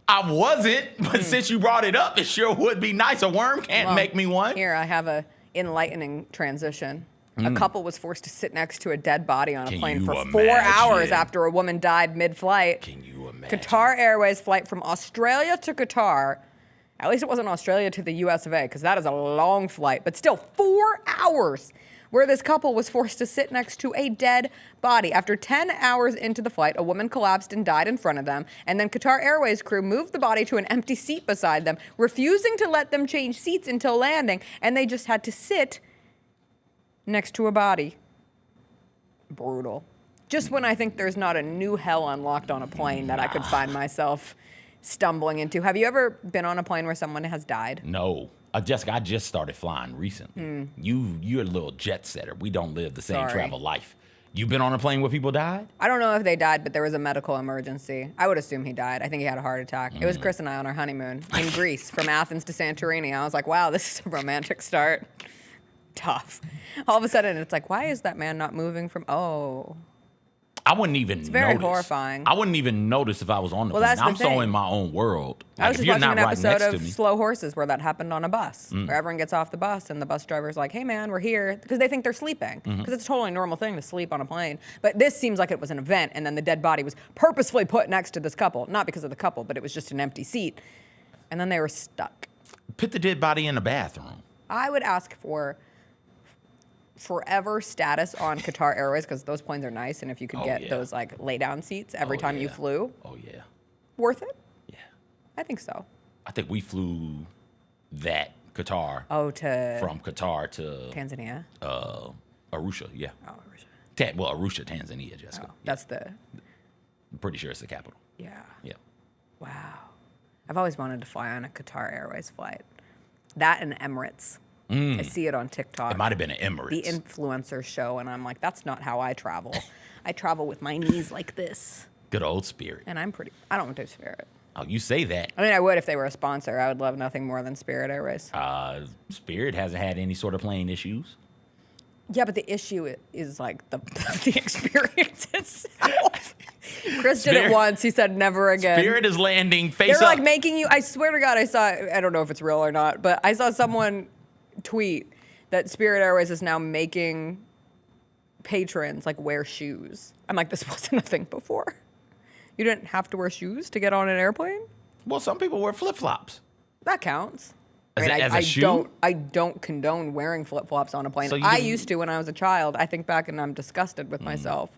I wasn't, but since you brought it up, it sure would be nice. A worm can't Well, make me one. Here, I have a enlightening transition. A couple was forced to sit next to a dead body on a Can plane you for 4 hours imagine? after a woman died mid-flight. Can you imagine? Qatar Airways flight from Australia to Qatar. At least it wasn't Australia to the US of A, because that is a long flight, but still 4 hours where this couple was forced to sit next to a dead body. After 10 hours into the flight, a woman collapsed and died in front of them, and then Qatar Airways crew moved the body to an empty seat beside them, refusing to let them change seats until landing, and they just had to sit next to a body. Brutal. Just when I think there's not a new hell unlocked on a plane that I could find myself stumbling into. Have you ever been on a plane where someone has died? No. Jessica, I just started flying recently. You're a little jet setter. We don't live the same travel life. You been on a plane where people died? I don't know if they died, but there was a medical emergency. I would assume he died. I think he had a heart attack. It was Chris and I on our honeymoon in Greece from Athens to Santorini. I was like, wow, this is a romantic start. Tough. All of a sudden, it's like, why is that man not moving from, I wouldn't even It's very notice. horrifying. I wouldn't even notice if I was on the Well, plane. that's the I'm so thing. in my own world. I was Like, just if you're watching not an right episode next to of me. Slow Horses where that happened on a bus, where everyone gets off the bus and the bus driver's like, hey man, we're here, because they think they're sleeping, because it's a totally normal thing to sleep on a plane. But this seems like it was an event, and then the dead body was purposefully put next to this couple, not because of the couple, but it was just an empty seat, and then they were stuck. Put the dead body in the bathroom. I would ask for forever status on Qatar Airways, because those planes are nice, and if you could get those like lay down seats every time you flew. Oh yeah. Worth it? Yeah. I think so. I think we flew that Qatar. To from Qatar to Tanzania. Arusha, yeah. Oh, Arusha. Arusha, Tanzania, Jessica. That's the. I'm pretty sure it's the capital. Yeah. Yeah. Wow. I've always wanted to fly on a Qatar Airways flight. That and Emirates. I see it on TikTok. It might have been an Emirates. The influencer show, and I'm like, that's not how I travel. I travel with my knees like this. Good old Spirit. And I don't do Spirit. Oh, you say that. I mean, I would if they were a sponsor. I would love nothing more than Spirit Airways. Spirit hasn't had any sort of plane issues. Yeah, but the issue is like the experience itself. Chris did it once. He said never again. Spirit is landing face up. They're like making you. I swear to God, I don't know if it's real or not, but I saw someone tweet that Spirit Airways is now making patrons like wear shoes. I'm like, this wasn't a thing before. You didn't have to wear shoes to get on an airplane? Well, some people wear flip-flops. That counts. As a shoe? I don't condone wearing flip-flops on a plane. So I used to when I was a child. I think back and I'm disgusted with myself.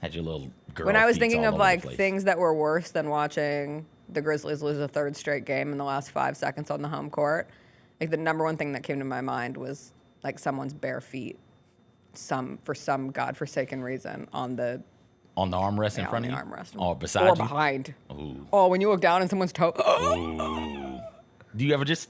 Had your little girl When I was feets thinking all of over the like place. things that were worse than watching the Grizzlies lose a third straight game in the last 5 seconds on the home court, like the number one thing that came to my mind was like someone's bare feet, for some godforsaken reason on the armrest in front of you? Armrest. Or beside you? Or behind. Ooh. Oh, when you look down and someone's toe. Ooh. Do you ever just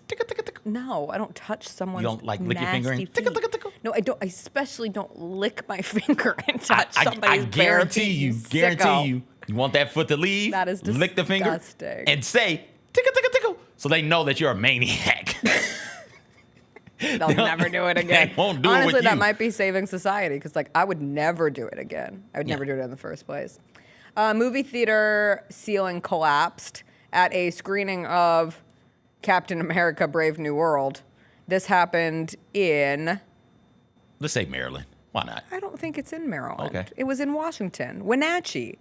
No, I don't touch someone's You don't like lick your finger and nasty feet. No, I don't. I especially don't lick my finger and touch somebody's I bare guarantee feet, you want that foot to leave, That is lick the finger, disgusting. and say, tickle, tickle, tickle, so they know that you're a maniac. They'll never do it again. They won't do Honestly, it with that you. might be saving society because, like, I would never do it again. I would never do it in the first place. Movie theater ceiling collapsed at a screening of Captain America: Brave New World. This happened in. Let's say Maryland. Why not? I don't think it's in Maryland. Okay. It was in Washington, Wenatchee.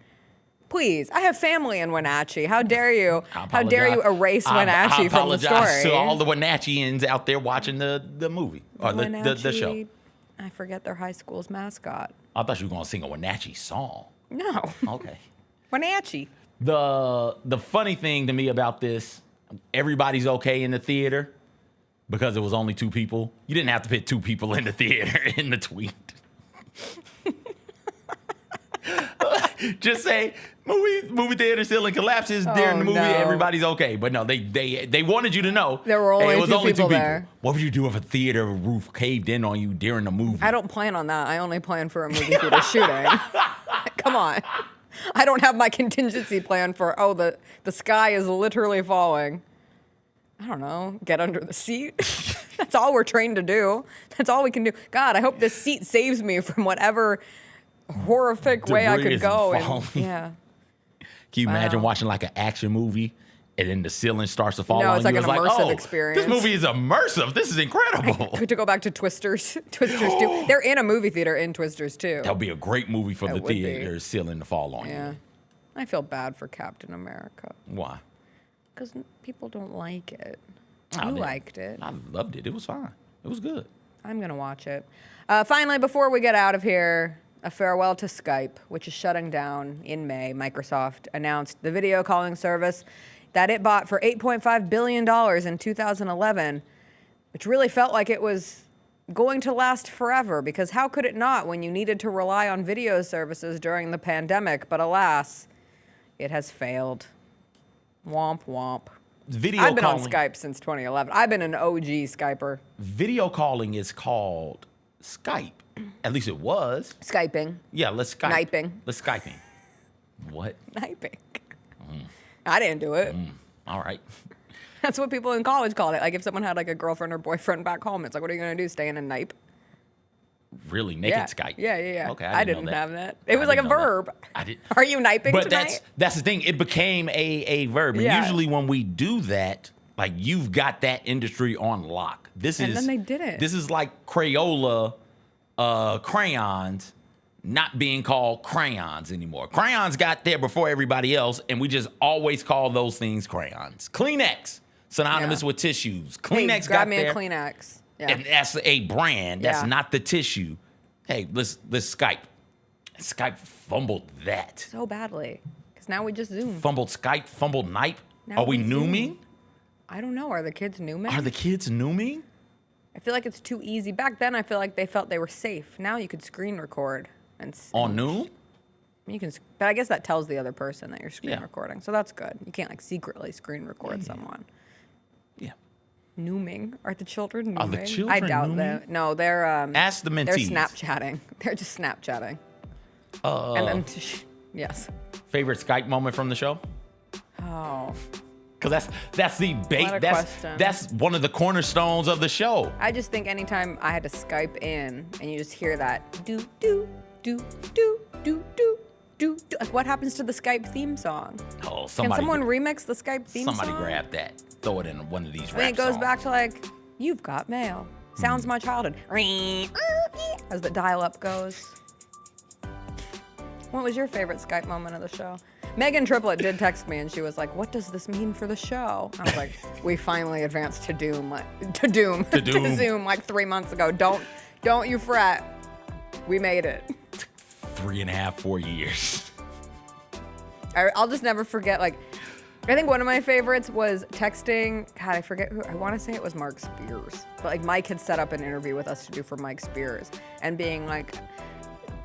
Please, I have family in Wenatchee. How dare you? How dare you erase Wenatchee from the story? I apologize to all the Wenatcheeans out there watching the movie or the show. Wenatchee, I forget their high school's mascot. I thought you were gonna sing a Wenatchee song. No. Okay. Wenatchee. The funny thing to me about this, everybody's okay in the theater because it was only 2 people. You didn't have to put 2 people in the theater in the tweet. Just say movie theater ceiling collapses during the movie. no. Everybody's okay, but no, they wanted you to know There were only it was 2 only people 2 there. What would you do if a theater roof caved in on you during the movie? I don't plan on that. I only plan for a movie theater shooting. Come on. I don't have my contingency plan for, the sky is literally falling. I don't know, get under the seat. That's all we're trained to do. That's all we can do. God, I hope this seat saves me from whatever horrific way I Debris could is go. falling. Yeah. Can you imagine Wow. watching like an action movie and then the ceiling starts to fall No, on it's you? like an immersive experience. This movie is immersive. This is incredible. Good to go back to Twisters. Twisters 2. They're in a movie theater in Twisters 2. That would be a great movie for It the would be. theater ceiling to fall on Yeah. you. I feel bad for Captain America. Why? Because people don't like it. I You did. liked it. I loved it. It was fine. It was good. I'm going to watch it. Finally, before we get out of here, a farewell to Skype, which is shutting down in May. Microsoft announced the video calling service that it bought for $8.5 billion in 2011, which really felt like it was going to last forever, because how could it not when you needed to rely on video services during the pandemic? But alas, it has failed. Womp womp. I've been on Skype since 2011. I've been an OG Skyper. Video calling is called Skype. At least it was. Skyping. Yeah, let's Skype. Sniping. Let's Skyping. What? Sniping. I didn't do it. All right. That's what people in college called it. Like if someone had like a girlfriend or boyfriend back home, it's like, what are you going to do? Stay in and nipe? Really? Naked Skype? Yeah. Okay, I didn't have that. It was like a verb. I did. Are you niping But tonight? that's the thing. It became a verb. And Yeah. usually when we do that, like you've got that industry on lock. And then they did it. This is like Crayola crayons not being called crayons anymore. Crayons got there before everybody else, and we just always call those things crayons. Kleenex, synonymous with tissues. Kleenex grab got me there. a Kleenex. Yeah. And that's a brand. That's Yeah. not the tissue. Hey, let's Skype. Skype fumbled that. So badly. Because now we just Zoom. Fumbled Skype, fumbled Nipe. Now Are we we Zoom. nooming? I don't know. Are the kids nooming? Are the kids nooming? I feel like it's too easy. Back then, I feel like they felt they were safe. Now you could screen record. On Noom? You can, but I guess that tells the other person that you're screen Yeah. recording. So that's good. You can't like secretly screen record someone. Yeah. Nooming. Are the children nooming? Are the children I doubt nooming? that. No, they're Ask the They're mentees. Snapchatting. They're just Snapchatting. And then yes. Favorite Skype moment from the show? Oh. Because that's the bait. What a That's question. one of the cornerstones of the show. I just think anytime I had to Skype in and you just hear that do do do do do do do, like what happens to the Skype theme song? Oh, Can somebody someone remix the Skype theme song? Somebody grab that. Throw it in one of these I think rap it goes songs. back to like, you've got mail. Sounds my childhood. As the dial-up goes. What was your favorite Skype moment of the show? Megan Triplett did text me and she was like, what does this mean for the show? I was like, we finally advanced to Zoom like 3 months ago. Don't you fret. We made it. 3.5, 4 years. I'll just never forget, like, I think one of my favorites was texting, God, I forget who, I want to say it was Mark Spears. But like Mike had set up an interview with us to do for Mike Spears and being like,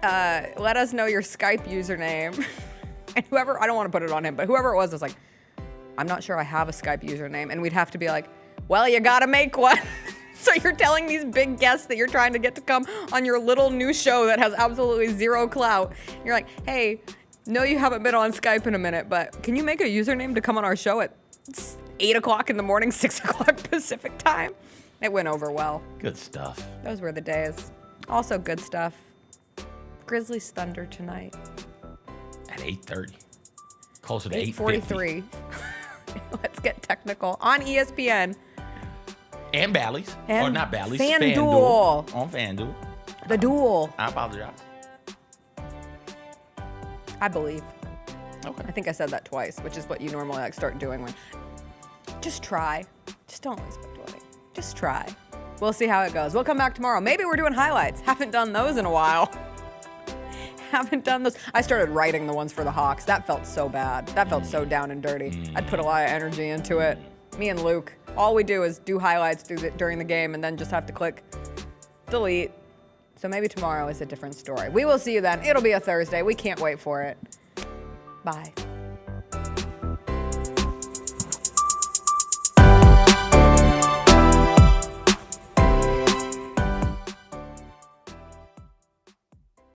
let us know your Skype username. And whoever, I don't want to put it on him, but whoever it was like, I'm not sure I have a Skype username. And we'd have to be like, well, you got to make one. So you're telling these big guests that you're trying to get to come on your little new show that has absolutely zero clout. You're like, hey, no, you haven't been on Skype in a minute, but can you make a username to come on our show at 8 o'clock in the morning, 6 o'clock Pacific time? It went over well. Good stuff. Those were the days. Also good stuff. Grizzlies Thunder tonight. At 8:30. Closer to 8:43. Let's get technical. On ESPN. And Bally's. Or not Bally's. FanDuel. On FanDuel. The duel. I apologize. I believe. Okay. I think I said that twice, which is what you normally like start doing when. Just try. Just don't expect winning. Just try. We'll see how it goes. We'll come back tomorrow. Maybe we're doing highlights. Haven't done those in a while. Haven't done those. I started writing the ones for the Hawks. That felt so bad. That felt so down and dirty. I'd put a lot of energy into it. Me and Luke, all we do is do highlights during the game and then just have to click delete. So maybe tomorrow is a different story. We will see you then. It'll be a Thursday. We can't wait for it. Bye.